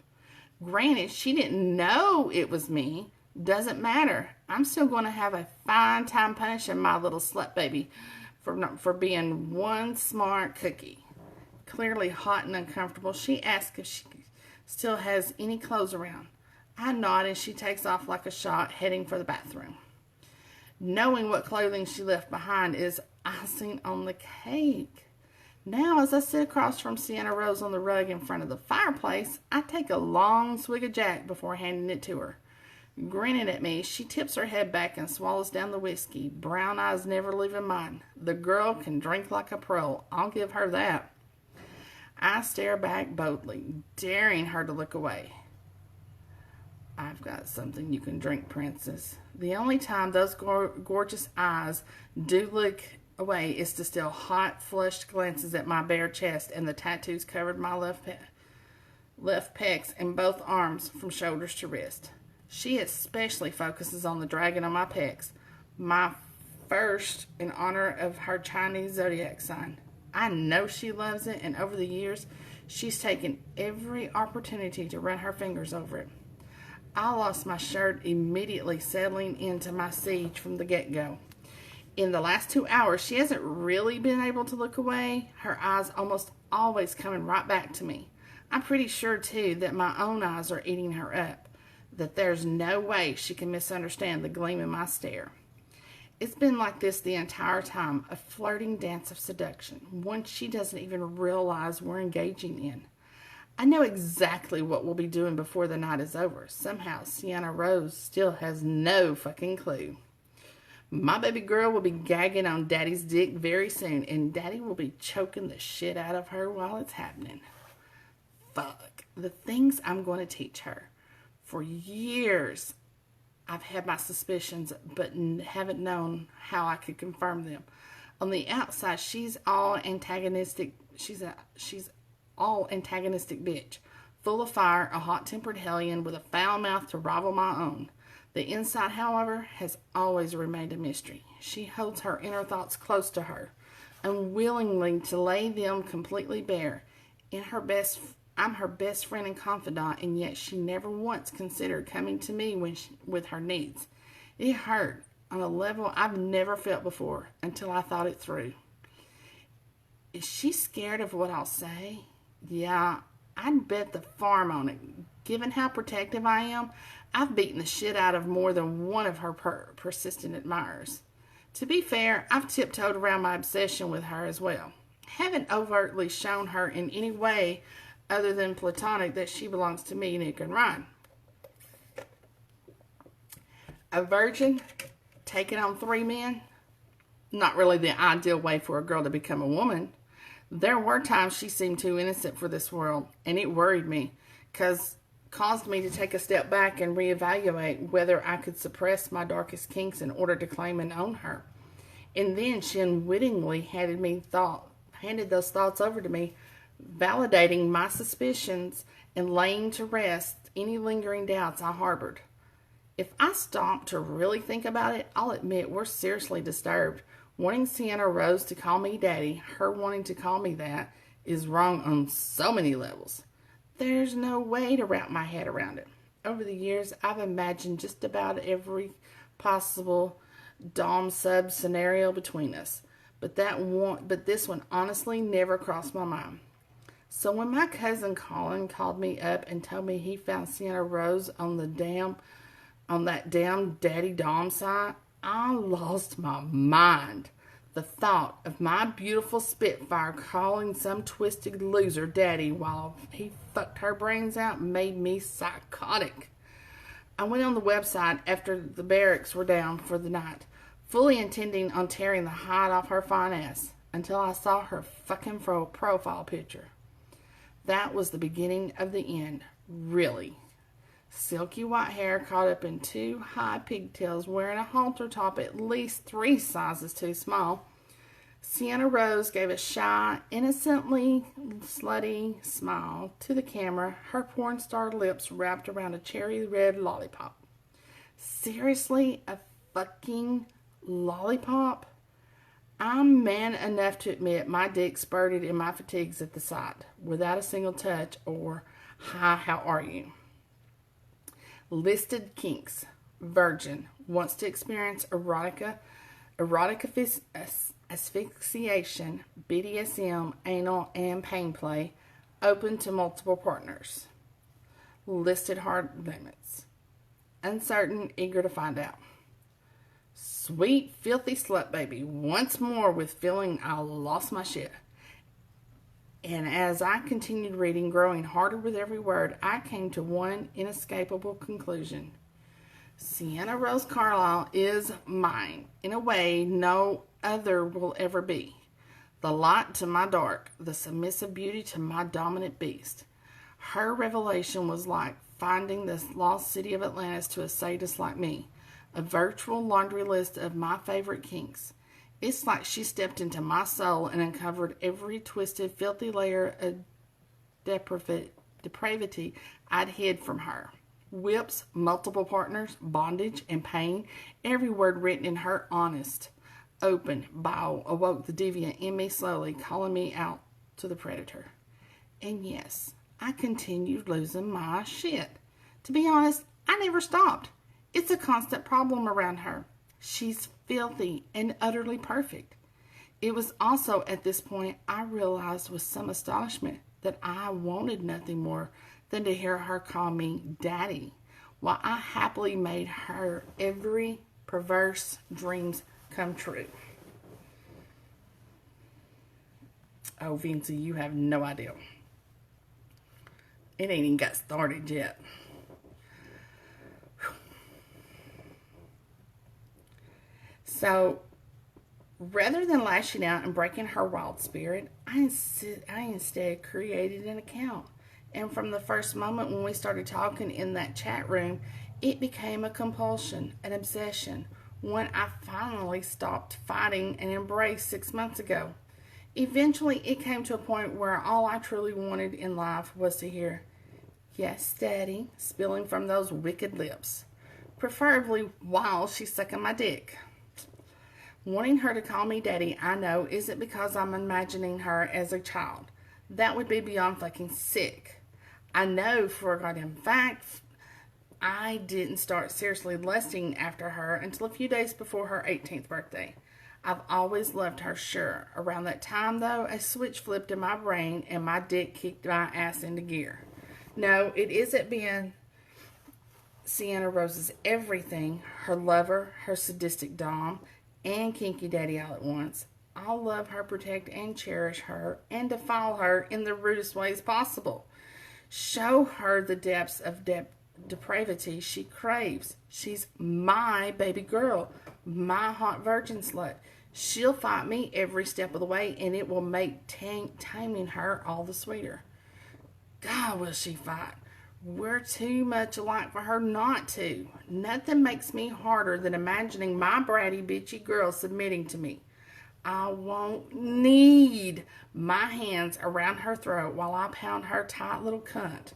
Granted, she didn't know it was me. Doesn't matter. I'm still going to have a fine time punishing my little slut baby for being one smart cookie. Clearly hot and uncomfortable, she asks if she still has any clothes around. I nod and she takes off like a shot, heading for the bathroom. Knowing what clothing she left behind is icing on the cake. Now, as I sit across from Sienna Rose on the rug in front of the fireplace, I take a long swig of Jack before handing it to her. Grinning at me, she tips her head back and swallows down the whiskey, brown eyes never leaving mine. The girl can drink like a pro. I'll give her that. I stare back boldly, daring her to look away. I've got something you can drink, princess. The only time those gorgeous eyes do look away is to steal hot, flushed glances at my bare chest and the tattoos covered my left pecs and both arms from shoulders to wrist. She especially focuses on the dragon on my pecs, my first in honor of her Chinese zodiac sign. I know she loves it, and over the years, she's taken every opportunity to run her fingers over it. I lost my shirt immediately, settling into my siege from the get-go. In the last 2 hours, she hasn't really been able to look away, her eyes almost always coming right back to me. I'm pretty sure, too, that my own eyes are eating her up, that there's no way she can misunderstand the gleam in my stare. It's been like this the entire time, a flirting dance of seduction, one she doesn't even realize we're engaging in. I know exactly what we'll be doing before the night is over. Somehow, Sienna Rose still has no fucking clue. My baby girl will be gagging on Daddy's dick very soon, and Daddy will be choking the shit out of her while it's happening. Fuck. The things I'm going to teach her. For years, I've had my suspicions, but haven't known how I could confirm them. On the outside, she's all antagonistic. She's all antagonistic bitch, full of fire, a hot-tempered hellion with a foul mouth to rival my own. The inside, however, has always remained a mystery. She holds her inner thoughts close to her, unwillingly to lay them completely bare. I'm her best friend and confidant, and yet she never once considered coming to me with her needs. It hurt on a level I've never felt before until I thought it through. Is she scared of what I'll say? Yeah, I'd bet the farm on it. Given how protective I am, I've beaten the shit out of more than one of her persistent admirers. To be fair, I've tiptoed around my obsession with her as well. Haven't overtly shown her in any way other than platonic that she belongs to me, Nick, and Ryan. A virgin taking on 3 men? Not really the ideal way for a girl to become a woman. There were times she seemed too innocent for this world, and it worried me, caused me to take a step back and reevaluate whether I could suppress my darkest kinks in order to claim and own her. And then she unwittingly handed those thoughts over to me, validating my suspicions and laying to rest any lingering doubts I harbored. If I stop to really think about it, I'll admit we're seriously disturbed. Wanting Sienna Rose to call me Daddy, her wanting to call me that, is wrong on so many levels. There's no way to wrap my head around it. Over the years, I've imagined just about every possible dom-sub scenario between us. But this one honestly never crossed my mind. So when my cousin Colin called me up and told me he found Sienna Rose on that damn Daddy Dom site, I lost my mind. The thought of my beautiful Spitfire calling some twisted loser Daddy while he fucked her brains out made me psychotic. I went on the website after the barracks were down for the night, fully intending on tearing the hide off her fine ass, until I saw her fucking profile picture. That was the beginning of the end, really. Silky white hair caught up in 2 high pigtails, wearing a halter top at least 3 sizes too small. Sienna Rose gave a shy, innocently slutty smile to the camera, her porn star lips wrapped around a cherry red lollipop. Seriously, a fucking lollipop? I'm man enough to admit my dick spurted in my fatigues at the sight, without a single touch or, hi, how are you? Listed kinks. Virgin. Wants to experience erotic asphyxiation, BDSM, anal, and pain play. Open to multiple partners. Listed hard limits. Uncertain, eager to find out. Sweet, filthy slut baby. Once more with feeling I lost my shit. And as I continued reading, growing harder with every word, I came to one inescapable conclusion. Sienna Rose Carlisle is mine, in a way no other will ever be. The light to my dark, the submissive beauty to my dominant beast. Her revelation was like finding the lost city of Atlantis to a sadist like me, a virtual laundry list of my favorite kinks. It's like she stepped into my soul and uncovered every twisted, filthy layer of depravity I'd hid from her. Whips, multiple partners, bondage, and pain, every word written in her honest, open bio awoke the deviant in me slowly, calling me out to the predator. And yes, I continued losing my shit. To be honest, I never stopped. It's a constant problem around her. She's filthy and utterly perfect. It was also at this point I realized with some astonishment that I wanted nothing more than to hear her call me Daddy, while I happily made her every perverse dreams come true. Oh, Vincy, you have no idea. It ain't even got started yet. So, rather than lashing out and breaking her wild spirit, I instead created an account. And from the first moment when we started talking in that chat room, it became a compulsion, an obsession, one I finally stopped fighting and embraced 6 months ago. Eventually, it came to a point where all I truly wanted in life was to hear, "Yes, Daddy," spilling from those wicked lips, preferably while she's sucking my dick. Wanting her to call me Daddy, I know, isn't because I'm imagining her as a child. That would be beyond fucking sick. I know for a goddamn fact I didn't start seriously lusting after her until a few days before her 18th birthday. I've always loved her, sure. Around that time, though, a switch flipped in my brain and my dick kicked my ass into gear. No, it isn't being Sienna Rose's everything, her lover, her sadistic dom, and kinky daddy all at once. I'll love her, protect, and cherish her, and defile her in the rudest ways possible. Show her the depths of depravity she craves. She's my baby girl, my hot virgin slut. She'll fight me every step of the way, and it will make taming her all the sweeter. God, will she fight. We're too much alike for her not to. Nothing makes me harder than imagining my bratty, bitchy girl submitting to me. I won't need my hands around her throat while I pound her tight little cunt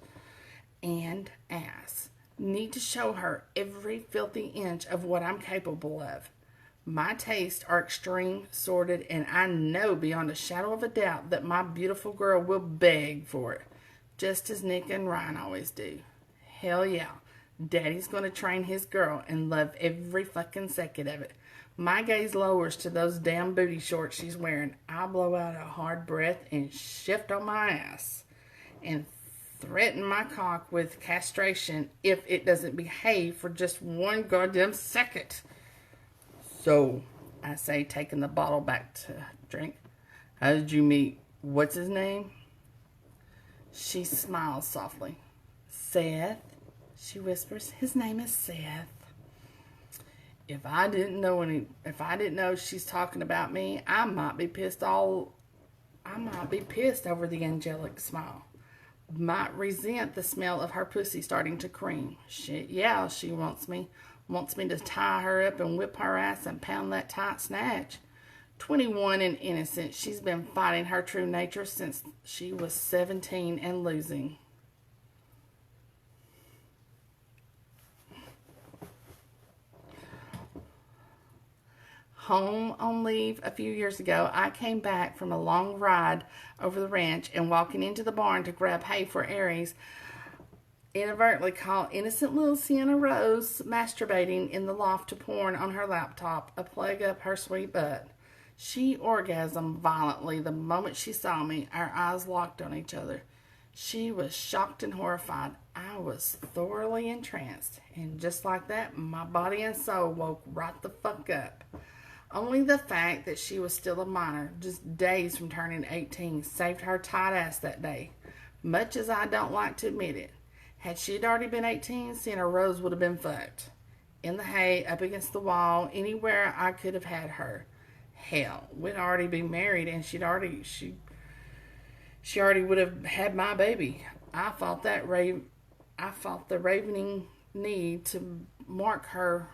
and ass. Need to show her every filthy inch of what I'm capable of. My tastes are extreme, sordid, and I know beyond a shadow of a doubt that my beautiful girl will beg for it, just as Nick and Ryan always do. Hell yeah, Daddy's gonna train his girl and love every fucking second of it. My gaze lowers to those damn booty shorts she's wearing. I blow out a hard breath and shift on my ass and threaten my cock with castration if it doesn't behave for just one goddamn second. "So," I say, taking the bottle back to drink, "how did you meet what's his name?" She smiles softly. "Seth," she whispers. "His name is Seth." If I didn't know she's talking about me, I might be pissed over the angelic smile. Might resent the smell of her pussy starting to cream. Shit, yeah, she wants me. Wants me to tie her up and whip her ass and pound that tight snatch. 21 and innocent, she's been fighting her true nature since she was 17 and losing. Home on leave a few years ago, I came back from a long ride over the ranch and walking into the barn to grab hay for Aries, inadvertently caught innocent little Sienna Rose masturbating in the loft to porn on her laptop, a plague up her sweet butt. She orgasmed violently the moment she saw me. Our eyes locked on each other. She was shocked and horrified. I was thoroughly entranced. And just like that, my body and soul woke right the fuck up. Only the fact that she was still a minor, just days from turning 18, saved her tight ass that day. Much as I don't like to admit it. Had she already been 18, Sienna Rose would have been fucked. In the hay, up against the wall, anywhere I could have had her. Hell, we'd already been married and she already would have had my baby. I felt the ravening need to mark her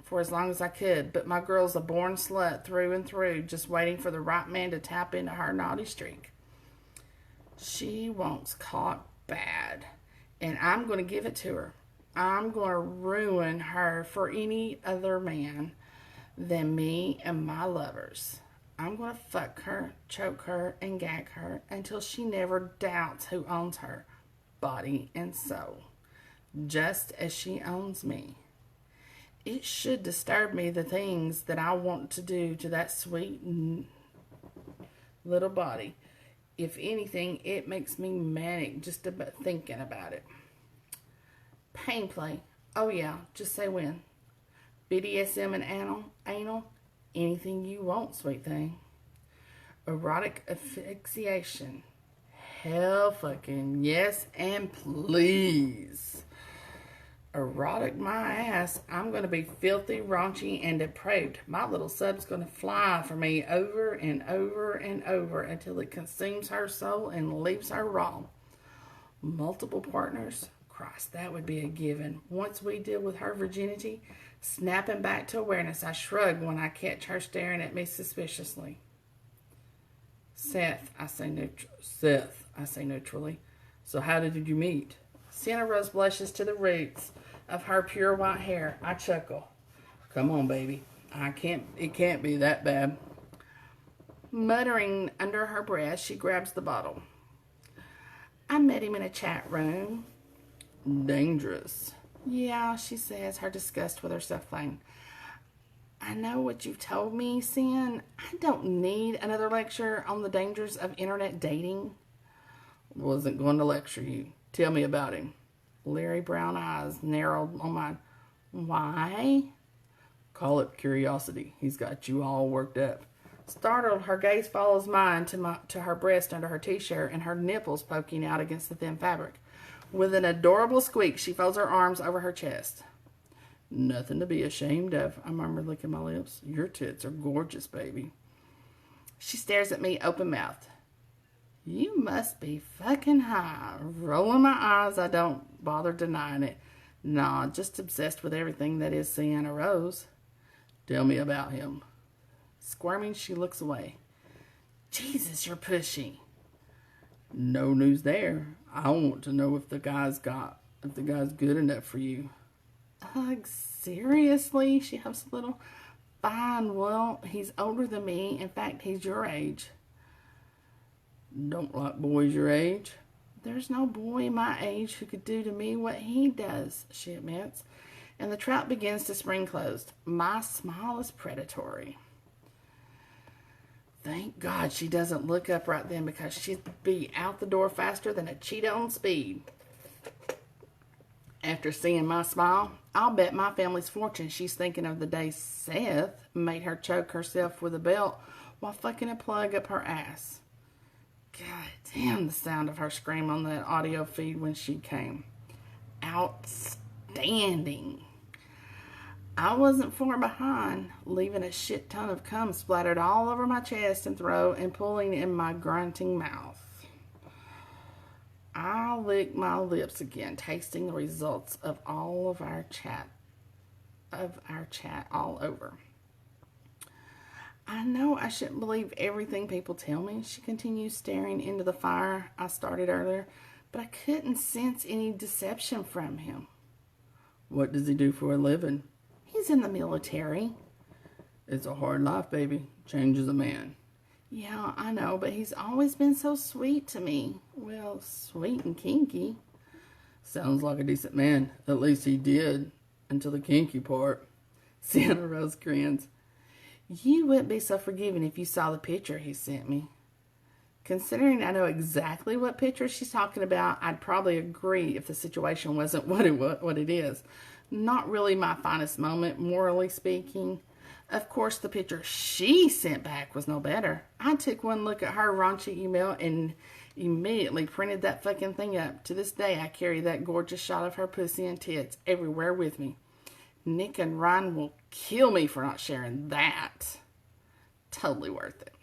for as long as I could, but my girl's a born slut through and through, just waiting for the right man to tap into her naughty streak. She wants caught bad, and I'm going to give it to her. I'm going to ruin her for any other man than me and my lovers. I'm going to fuck her, choke her, and gag her until she never doubts who owns her, body and soul, just as she owns me. It should disturb me the things that I want to do to that sweet little body. If anything, it makes me manic just about thinking about it. Pain play. Oh yeah, just say when. BDSM and anal. Anything you want, sweet thing. Erotic asphyxiation. Hell fucking yes and please. Erotic my ass. I'm going to be filthy, raunchy, and depraved. My little sub's going to fly for me over and over and over until it consumes her soul and leaves her raw. Multiple partners? Christ, that would be a given. Once we deal with her virginity, snapping back to awareness, I shrug when I catch her staring at me suspiciously. Seth, I say neutrally. So how did you meet? Sienna Rose blushes to the roots of her pure white hair. I chuckle. Come on, baby. It can't be that bad. Muttering under her breath, she grabs the bottle. I met him in a chat room. Dangerous. Yeah, she says, her disgust with herself plain. I know what you've told me, Sin. I don't need another lecture on the dangers of internet dating. Wasn't going to lecture you. Tell me about him. Leery brown eyes narrowed on mine. Why? Call it curiosity. He's got you all worked up. Startled, her gaze follows mine to her breast under her t-shirt and her nipples poking out against the thin fabric. With an adorable squeak, she folds her arms over her chest. Nothing to be ashamed of, I murmured, licking my lips. Your tits are gorgeous, baby. She stares at me open-mouthed. You must be fucking high. Rolling my eyes, I don't bother denying it. Nah, just obsessed with everything that is Sienna Rose. Tell me about him. Squirming, she looks away. Jesus, you're pushy. No news there. I want to know if the guy's good enough for you. Ugh, seriously? She huffs a little. Fine, well, he's older than me. In fact, he's your age. Don't like boys your age? There's no boy my age who could do to me what he does, she admits. And the trap begins to spring closed. My smile is predatory. Thank God she doesn't look up right then, because she'd be out the door faster than a cheetah on speed. After seeing my smile, I'll bet my family's fortune she's thinking of the day Seth made her choke herself with a belt while fucking a plug up her ass. God damn, the sound of her scream on that audio feed when she came. Outstanding. I wasn't far behind, leaving a shit ton of cum splattered all over my chest and throat and pulling in my grunting mouth. I licked my lips again, tasting the results of our chat all over. I know I shouldn't believe everything people tell me, she continues, staring into the fire I started earlier, but I couldn't sense any deception from him. What does he do for a living? He's in the military. It's a hard life, baby. Changes a man. Yeah, I know, but he's always been so sweet to me. Well, sweet and kinky. Sounds like a decent man. At least he did, until the kinky part. Santa Rose grins. You wouldn't be so forgiving if you saw the picture he sent me. Considering I know exactly what picture she's talking about, I'd probably agree if the situation wasn't what it is. Not really my finest moment, morally speaking. Of course, the picture she sent back was no better. I took one look at her raunchy email and immediately printed that fucking thing up. To this day, I carry that gorgeous shot of her pussy and tits everywhere with me. Nick and Ryan will kill me for not sharing that. Totally worth it.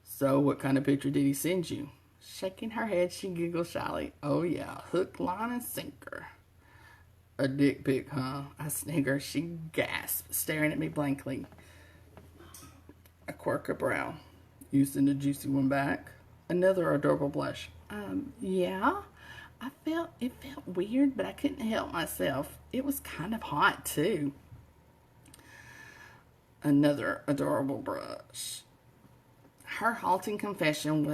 So, what kind of picture did he send you? Shaking her head, she giggles shyly. Oh yeah, hook, line, and sinker. A dick pic, huh? I snigger. She gasps, staring at me blankly. I quirk a brow. You send a juicy one back? Another adorable blush. Yeah. It felt weird, but I couldn't help myself. It was kind of hot, too. Another adorable brush. Her halting confession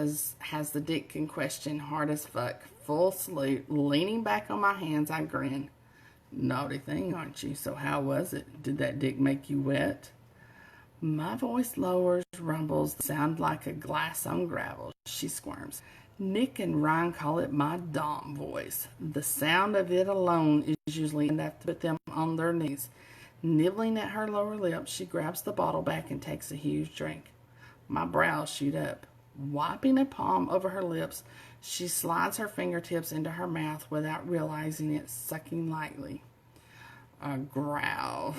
has the dick in question hard as fuck. Full salute. Leaning back on my hands, I grin. Naughty thing, aren't you? So how was it? Did that dick make you wet? My voice lowers, rumbles, sound like a glass on gravel. She squirms. Nick and Ryan call it my dom voice. The sound of it alone is usually enough to put them on their knees. Nibbling at her lower lip, she grabs the bottle back and takes a huge drink. My brows shoot up. Wiping a palm over her lips, she slides her fingertips into her mouth without realizing it, sucking lightly. A growl.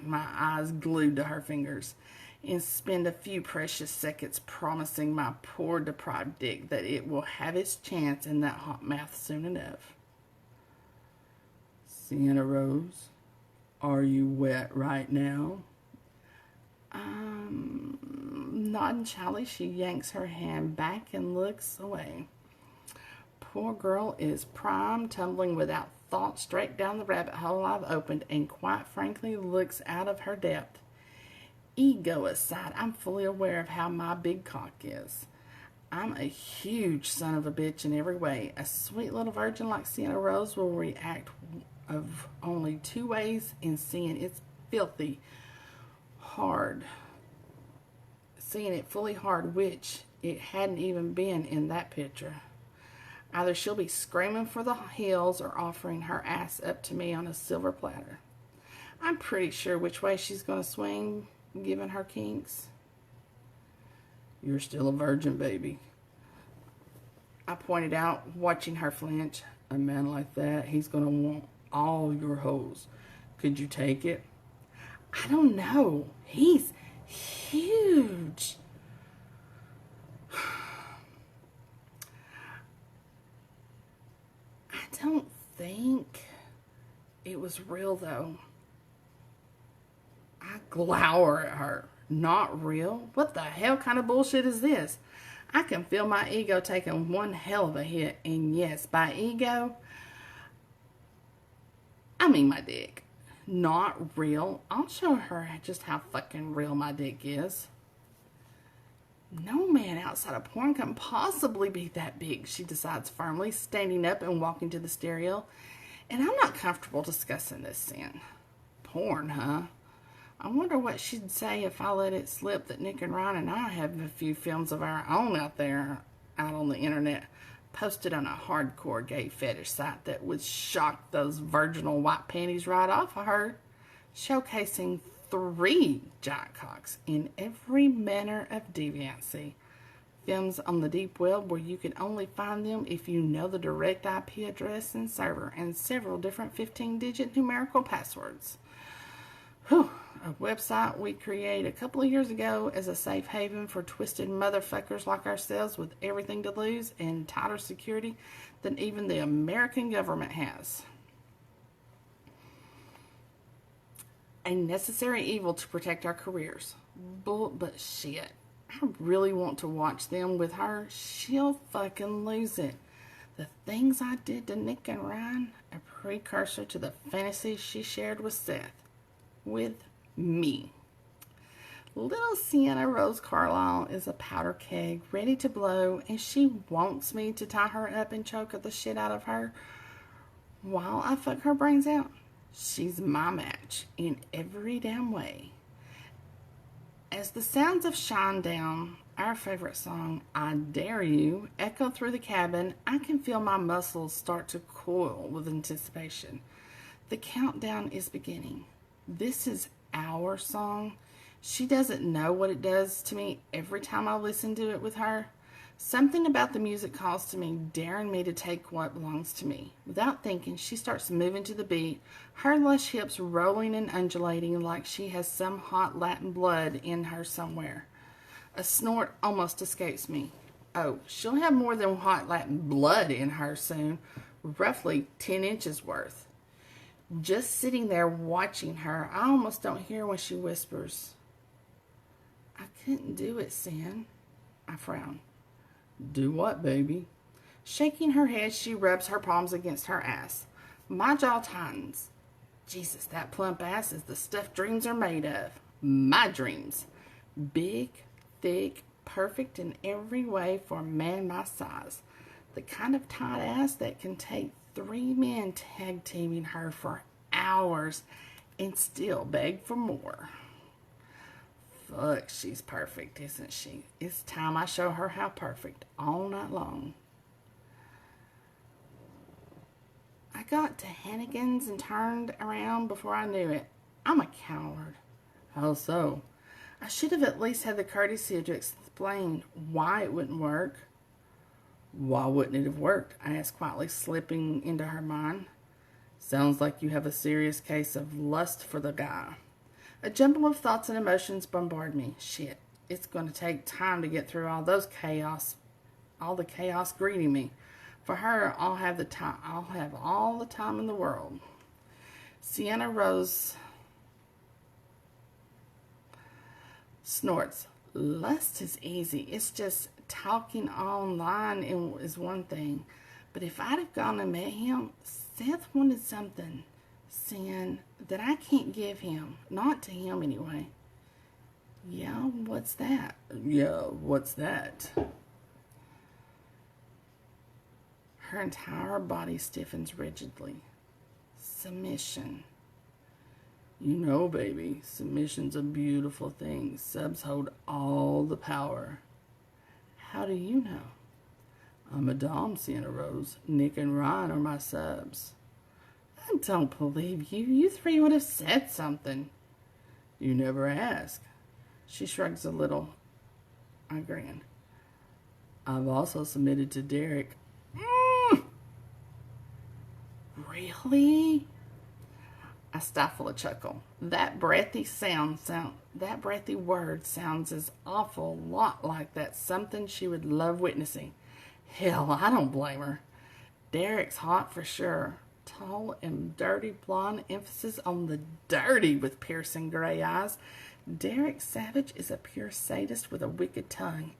My eyes glued to her fingers, and spend a few precious seconds promising my poor deprived dick that it will have its chance in that hot mouth soon enough. Sienna Rose, are you wet right now? Nodding shyly, she yanks her hand back and looks away. Poor girl is prime, tumbling without thought straight down the rabbit hole I've opened, and quite frankly looks out of her depth. Ego aside, I'm fully aware of how my big cock is. I'm a huge son of a bitch in every way. A sweet little virgin like Sienna Rose will react of only two ways in seeing it's filthy hard. Seeing it fully hard, which it hadn't even been in that picture. Either she'll be screaming for the hills or offering her ass up to me on a silver platter. I'm pretty sure which way she's going to swing, given her kinks. You're still a virgin, baby, I pointed out, watching her flinch. A man like that, he's going to want all your hoes. Could you take it? I don't know. He's huge. I don't think it was real, though. I glower at her. Not real? What the hell kind of bullshit is this? I can feel my ego taking one hell of a hit. And yes, by ego, I mean my dick. Not real? I'll show her just how fucking real my dick is. No man outside of porn can possibly be that big, she decides firmly, standing up and walking to the stereo. And I'm not comfortable discussing this sin. Porn, huh? I wonder what she'd say if I let it slip that Nick and Ryan and I have a few films of our own out on the internet, posted on a hardcore gay fetish site that would shock those virginal white panties right off of her, showcasing 3 giant cocks in every manner of deviancy. Films on the deep web where you can only find them if you know the direct IP address and server and several different 15-digit numerical passwords. Whew. A website we created a couple of years ago as a safe haven for twisted motherfuckers like ourselves with everything to lose and tighter security than even the American government has. A necessary evil to protect our careers. But shit, I really want to watch them with her. She'll fucking lose it. The things I did to Nick and Ryan, a precursor to the fantasies she shared with Seth. With me. Little Sienna Rose Carlisle is a powder keg ready to blow, and she wants me to tie her up and choke the shit out of her while I fuck her brains out. She's my match in every damn way. As the sounds of Shine Down, our favorite song, I Dare You, echo through the cabin, I can feel my muscles start to coil with anticipation. The countdown is beginning. This is our song. She doesn't know what it does to me every time I listen to it with her. Something about the music calls to me, daring me to take what belongs to me. Without thinking, she starts moving to the beat, her lush hips rolling and undulating like she has some hot Latin blood in her somewhere. A snort almost escapes me. Oh, she'll have more than hot Latin blood in her soon, roughly 10 inches worth. Just sitting there watching her, I almost don't hear when she whispers, I couldn't do it, Sin. I frown. Do what, baby? Shaking her head, she rubs her palms against her ass. My jaw tightens. Jesus, that plump ass is the stuff dreams are made of. My dreams. Big, thick, perfect in every way for a man my size. The kind of tight ass that can take 3 men tag teaming her for hours and still beg for more. Fuck, she's perfect, isn't she? It's time I show her how perfect all night long. I got to Hannigan's and turned around before I knew it. I'm a coward. How so? I should have at least had the courtesy to explain why it wouldn't work. Why wouldn't it have worked? I asked quietly, slipping into her mind. Sounds like you have a serious case of lust for the guy. A jumble of thoughts and emotions bombard me. Shit, it's going to take time to get through all the chaos greeting me. For her, I'll have all the time in the world. Sienna Rose snorts. Lust is easy. It's just talking online is one thing. But if I'd have gone and met him, Seth wanted something, Sin, that I can't give him. Not to him, anyway. Yeah, what's that? Yeah, what's that? Her entire body stiffens rigidly. Submission. You know, baby, submission's a beautiful thing. Subs hold all the power. How do you know? I'm a dom, Sienna Rose. Nick and Ryan are my subs. I don't believe you. You three would have said something. You never ask. She shrugs a little. I grin. I've also submitted to Derek. Really? I stifle a chuckle. That breathy word sounds an awful lot like that something she would love witnessing. Hell, I don't blame her. Derek's hot for sure. Tall and dirty blonde, emphasis on the dirty with piercing gray eyes. Derek Savage is a pure sadist with a wicked tongue.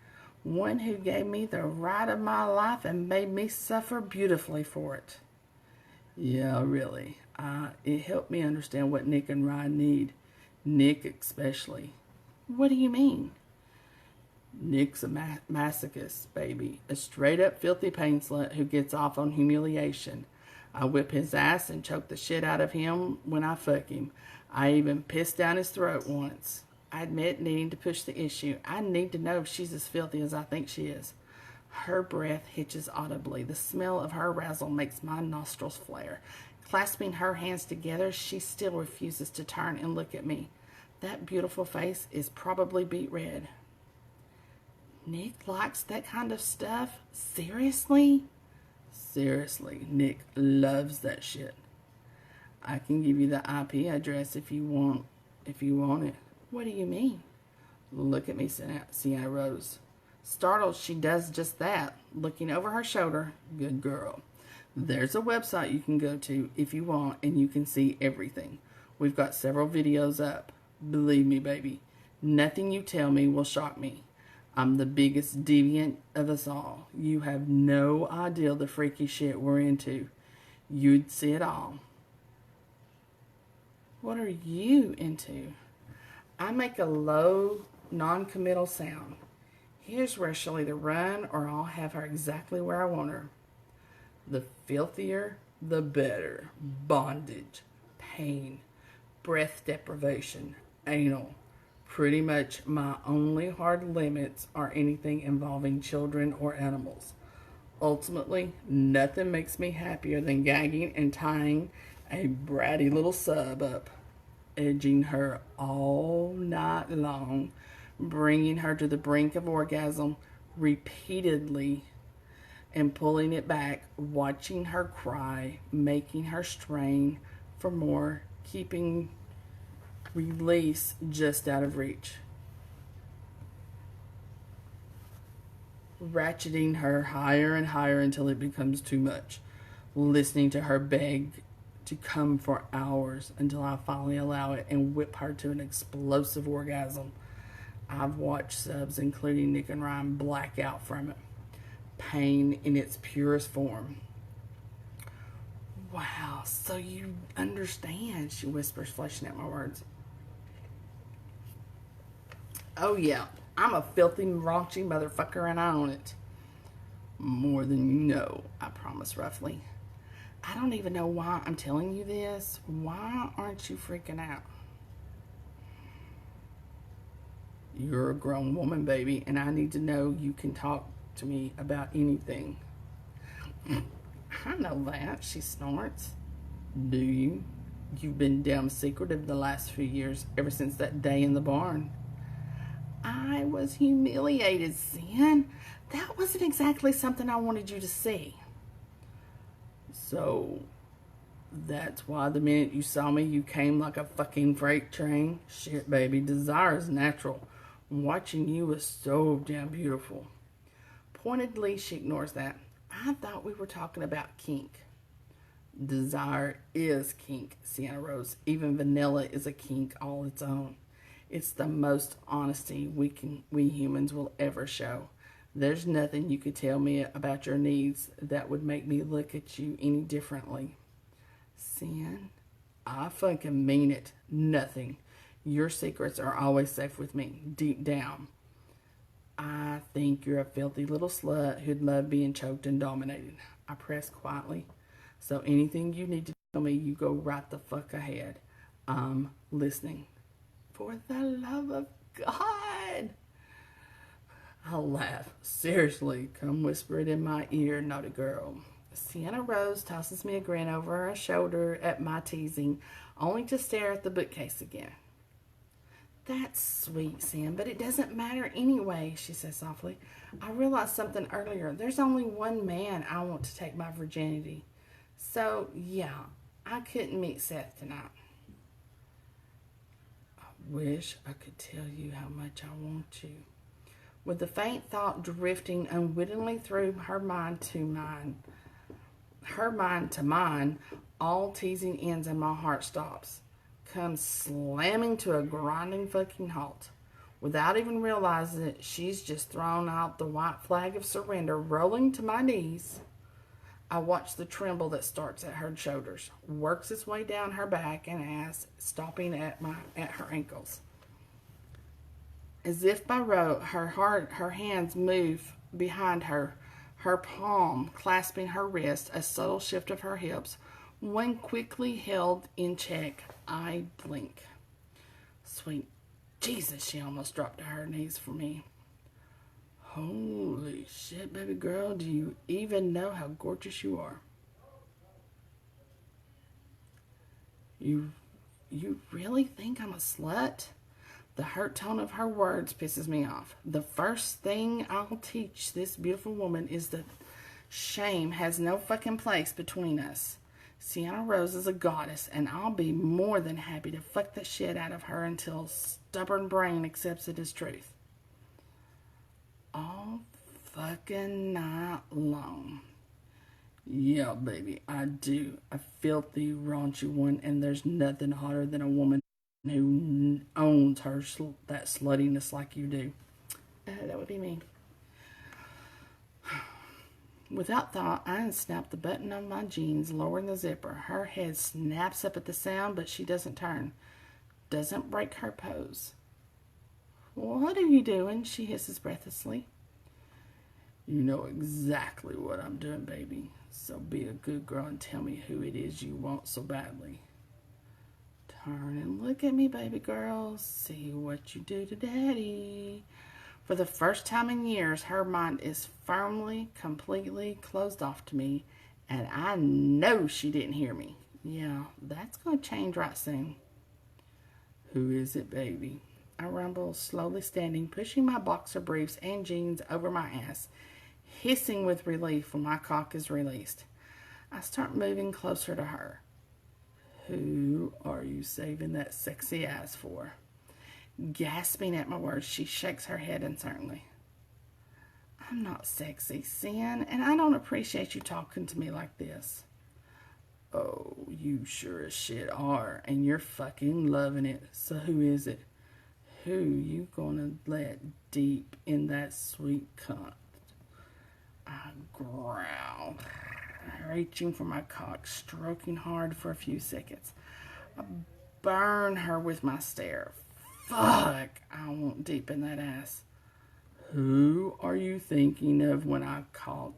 One who gave me the ride of my life and made me suffer beautifully for it. Yeah, really. It helped me understand what Nick and Ryan need. Nick especially. What do you mean? Nick's a masochist, baby. A straight-up filthy pain slut who gets off on humiliation. I whip his ass and choke the shit out of him when I fuck him. I even pissed down his throat once. I admit needing to push the issue. I need to know if she's as filthy as I think she is. Her breath hitches audibly. The smell of her arousal makes my nostrils flare. Clasping her hands together, she still refuses to turn and look at me. That beautiful face is probably beet red. Nick likes that kind of stuff? Seriously? Seriously, Nick loves that shit. I can give you the IP address if you want it. What do you mean? Look at me, Sienna Rose. Startled, she does just that, looking over her shoulder. Good girl. There's a website you can go to if you want, and you can see everything. We've got several videos up. Believe me, baby, nothing you tell me will shock me. I'm the biggest deviant of us all. You have no idea the freaky shit we're into. You'd see it all. What are you into? I make a low, non-committal sound. Here's where she'll either run or I'll have her exactly where I want her. The filthier, the better. Bondage, pain, breath deprivation, anal. Pretty much my only hard limits are anything involving children or animals. Ultimately, nothing makes me happier than gagging and tying a bratty little sub up, edging her all night long, bringing her to the brink of orgasm repeatedly, and pulling it back, watching her cry, making her strain for more, keeping release just out of reach. Ratcheting her higher and higher until it becomes too much. Listening to her beg to come for hours until I finally allow it and whip her to an explosive orgasm. I've watched subs, including Nick and Ryan, black out from it. Pain in its purest form. Wow, so you understand, she whispers, fleshing out my words. Oh yeah, I'm a filthy, raunchy motherfucker and I own it. More than you know, I promise roughly. I don't even know why I'm telling you this. Why aren't you freaking out? You're a grown woman, baby, and I need to know you can talk to me about anything. I know that, she snorts. Do you? You've been damn secretive the last few years, ever since that day in the barn. I was humiliated, Sin. That wasn't exactly something I wanted you to see. So, that's why the minute you saw me, you came like a fucking freight train? Shit, baby, desire is natural. Watching you was so damn beautiful. Pointedly, she ignores that. I thought we were talking about kink. Desire is kink, Sienna Rose. Even vanilla is a kink all its own. It's the most honesty we humans will ever show. There's nothing you could tell me about your needs that would make me look at you any differently. Sin, I fucking mean it. Nothing. Your secrets are always safe with me, deep down. I think you're a filthy little slut who'd love being choked and dominated. I press quietly. So anything you need to tell me, you go right the fuck ahead. I'm listening. For the love of God. I'll laugh. Seriously, come whisper it in my ear, naughty girl. Sienna Rose tosses me a grin over her shoulder at my teasing, only to stare at the bookcase again. That's sweet, Sam, but it doesn't matter anyway, she says softly. I realized something earlier. There's only one man I want to take my virginity. So, yeah, I couldn't meet Seth tonight. I wish I could tell you how much I want you. With the faint thought drifting unwittingly through her mind to mine, all teasing ends and my heart stops. Comes slamming to a grinding fucking halt. Without even realizing it, she's just thrown out the white flag of surrender, rolling to my knees. I watch the tremble that starts at her shoulders, works its way down her back and ass, stopping at her ankles. As if by rote, her hands move behind her, her palm clasping her wrist, a subtle shift of her hips. When quickly held in check, I blink. Sweet Jesus, she almost dropped to her knees for me. Holy shit, baby girl, do you even know how gorgeous you are? You really think I'm a slut? The hurt tone of her words pisses me off. The first thing I'll teach this beautiful woman is that shame has no fucking place between us. Sienna Rose is a goddess, and I'll be more than happy to fuck the shit out of her until stubborn brain accepts it as truth. All fucking night long. Yeah, baby, I do. A filthy, raunchy one, and there's nothing hotter than a woman who owns that sluttiness like you do. That would be me. Without thought, I unsnap the button on my jeans, lowering the zipper. Her head snaps up at the sound, but she doesn't turn. Doesn't break her pose. What are you doing? She hisses breathlessly. You know exactly what I'm doing, baby. So be a good girl and tell me who it is you want so badly. Turn and look at me, baby girl. See what you do to daddy. For the first time in years, her mind is firmly, completely closed off to me, and I know she didn't hear me. Yeah, that's going to change right soon. Who is it, baby? I rumble, slowly standing, pushing my boxer briefs and jeans over my ass, hissing with relief when my cock is released. I start moving closer to her. Who are you saving that sexy ass for? Gasping at my words, she shakes her head uncertainly. I'm not sexy, Sin, and I don't appreciate you talking to me like this. Oh, you sure as shit are, and you're fucking loving it. So who is it? Who you gonna let deep in that sweet cunt? I growl, reaching for my cock, stroking hard for a few seconds. I burn her with my stare. Fuck, I want deep in that ass. Who are you thinking of when I caught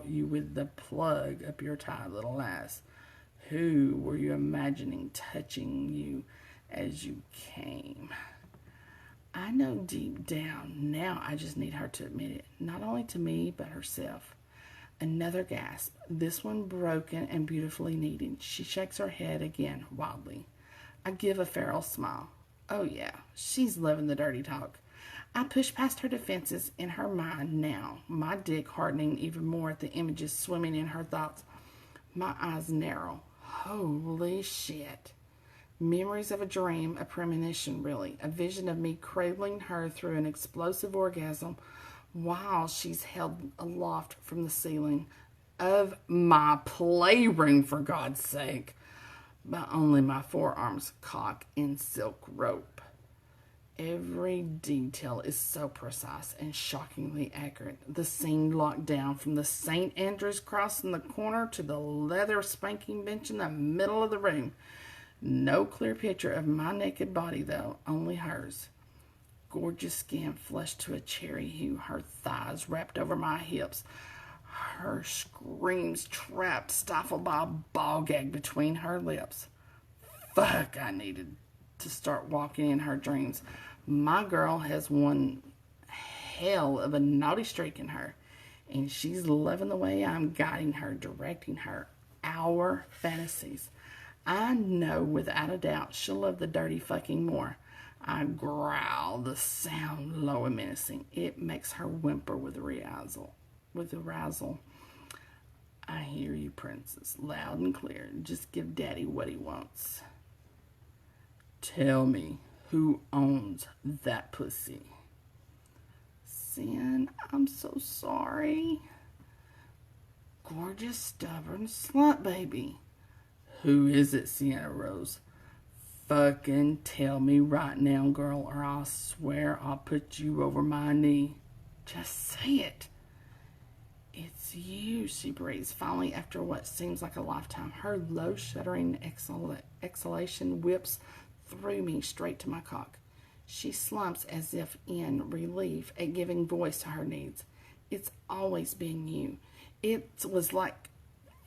you with the plug up your tight little ass? Who were you imagining touching you as you came? I know deep down now I just need her to admit it, not only to me but herself. Another gasp, this one broken and beautifully needed. She shakes her head again, wildly. I give a feral smile. Oh yeah, she's loving the dirty talk. I push past her defenses in her mind now, my dick hardening even more at the images swimming in her thoughts. My eyes narrow. Holy shit. Memories of a dream, a premonition really, a vision of me cradling her through an explosive orgasm while she's held aloft from the ceiling of my playroom, for God's sake, by only my forearms, cock, and silk rope. Every detail is so precise and shockingly accurate. The scene locked down from the St. Andrew's cross in the corner to the leather spanking bench in the middle of the room. No clear picture of my naked body, though, only hers. Gorgeous skin flushed to a cherry hue, her thighs wrapped over my hips, her screams trapped, stifled by a ball gag between her lips. Fuck, I needed to start walking in her dreams. My girl has one hell of a naughty streak in her, and she's loving the way I'm guiding her, directing her, our fantasies. I know without a doubt she'll love the dirty fucking more. I growl, the sound low and menacing. It makes her whimper with arousal. I hear you, princess, loud and clear. Just give daddy what he wants. Tell me, who owns that pussy? Sin, I'm so sorry. Gorgeous, stubborn slut baby. Who is it, Sienna Rose? Fucking tell me right now, girl, or I'll swear I'll put you over my knee. Just say it. It's you, she breathes, finally, after what seems like a lifetime. Her low, shuddering exhalation whips through me straight to my cock. She slumps as if in relief at giving voice to her needs. It's always been you. It was like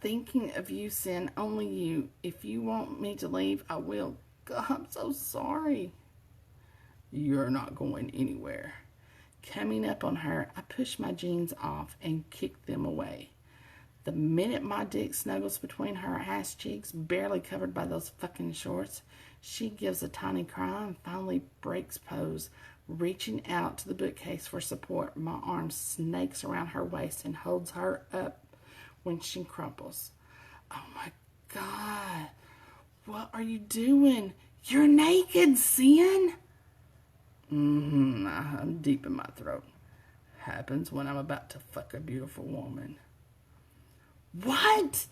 thinking of you, Sin, only you. If you want me to leave, I will. God, I'm so sorry. You're not going anywhere. Coming up on her, I push my jeans off and kick them away. The minute my dick snuggles between her ass cheeks, barely covered by those fucking shorts, she gives a tiny cry and finally breaks pose, reaching out to the bookcase for support. My arm snakes around her waist and holds her up when she crumples. Oh my God. What are you doing? You're naked, Sin. I'm deep in my throat. Happens when I'm about to fuck a beautiful woman. What?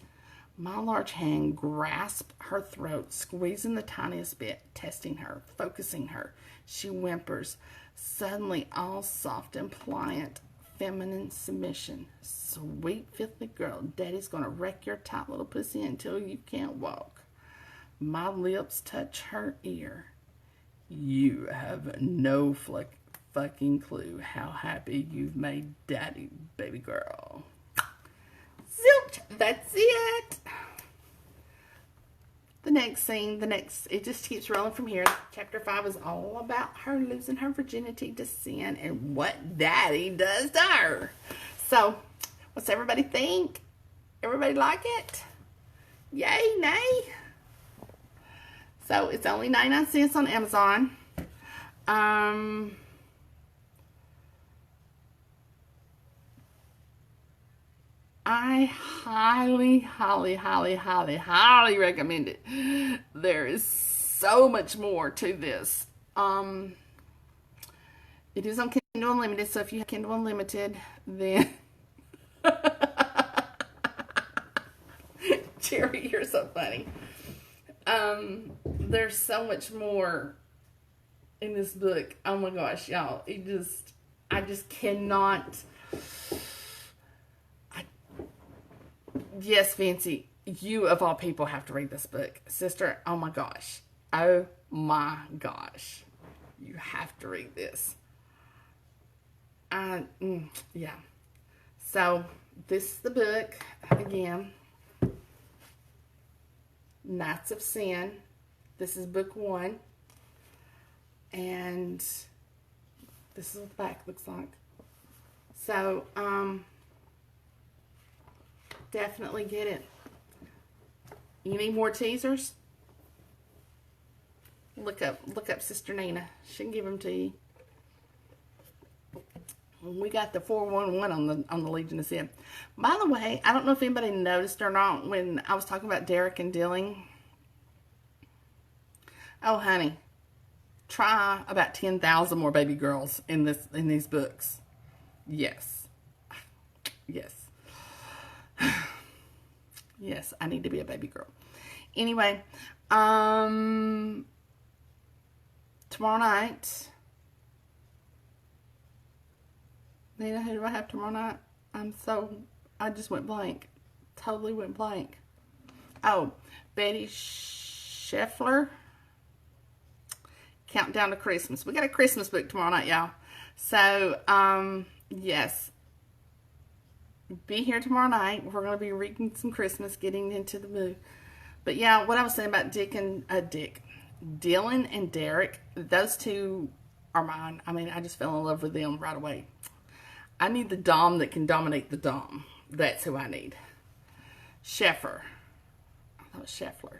My large hand grasped her throat, squeezing the tiniest bit, testing her, focusing her. She whimpers, suddenly all soft and pliant, feminine submission. Sweet, filthy girl, daddy's gonna wreck your tight little pussy until you can't walk. My lips touch her ear. You have no fucking clue how happy you've made daddy, baby girl. Zilch, that's it. The next scene, it just keeps rolling from here. Chapter 5 is all about her losing her virginity to Sin and what daddy does to her. So, what's everybody think? Everybody like it? Yay, nay? So, it's only 99 cents on Amazon. I highly, highly, highly, highly, highly recommend it. There is so much more to this. It is on Kindle Unlimited, so if you have Kindle Unlimited, then Jerry, you're so funny. There's so much more in this book. Oh my gosh, y'all. I just cannot. Yes, Fancy, you of all people have to read this book. Sister, oh my gosh. Oh my gosh. You have to read this. Yeah. So, this is the book, again. Knights of Sin. This is book 1. And this is what the back looks like. So, Definitely get it. You need more teasers? Look up Sister Nina. She can give them to you. We got the 411 on the Legion of Sin. By the way, I don't know if anybody noticed or not when I was talking about Derek and Dilling. Oh, honey, try about 10,000 more baby girls in these books. Yes, yes, yes. I need to be a baby girl. Anyway, tomorrow night. Nina, who do I have tomorrow night? I just went blank. Totally went blank. Oh, Betty Scheffler. Countdown to Christmas. We got a Christmas book tomorrow night, y'all. So, yes. Be here tomorrow night. We're going to be reading some Christmas, getting into the mood. But yeah, what I was saying about Dylan and Derek, those two are mine. I mean, I just fell in love with them right away. I need the Dom that can dominate the Dom. That's who I need. Scheffler. I thought it was Scheffler.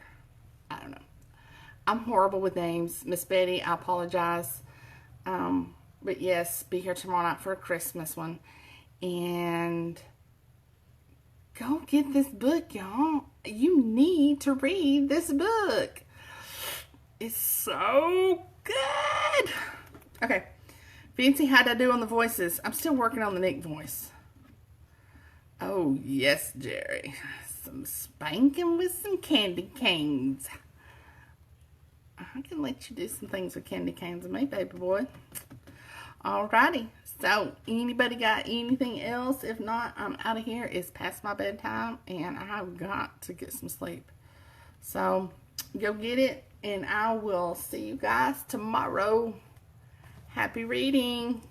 I don't know. I'm horrible with names. Miss Betty, I apologize. But yes, be here tomorrow night for a Christmas one. And go get this book, y'all. You need to read this book. It's so good. Okay. Fancy, how'd I do on the voices? I'm still working on the Nick voice. Oh, yes, Jerry. Some spanking with some candy canes. I can let you do some things with candy canes with me, baby boy. Alrighty. So, anybody got anything else? If not, I'm out of here. It's past my bedtime, and I've got to get some sleep. So, go get it, and I will see you guys tomorrow. Happy reading.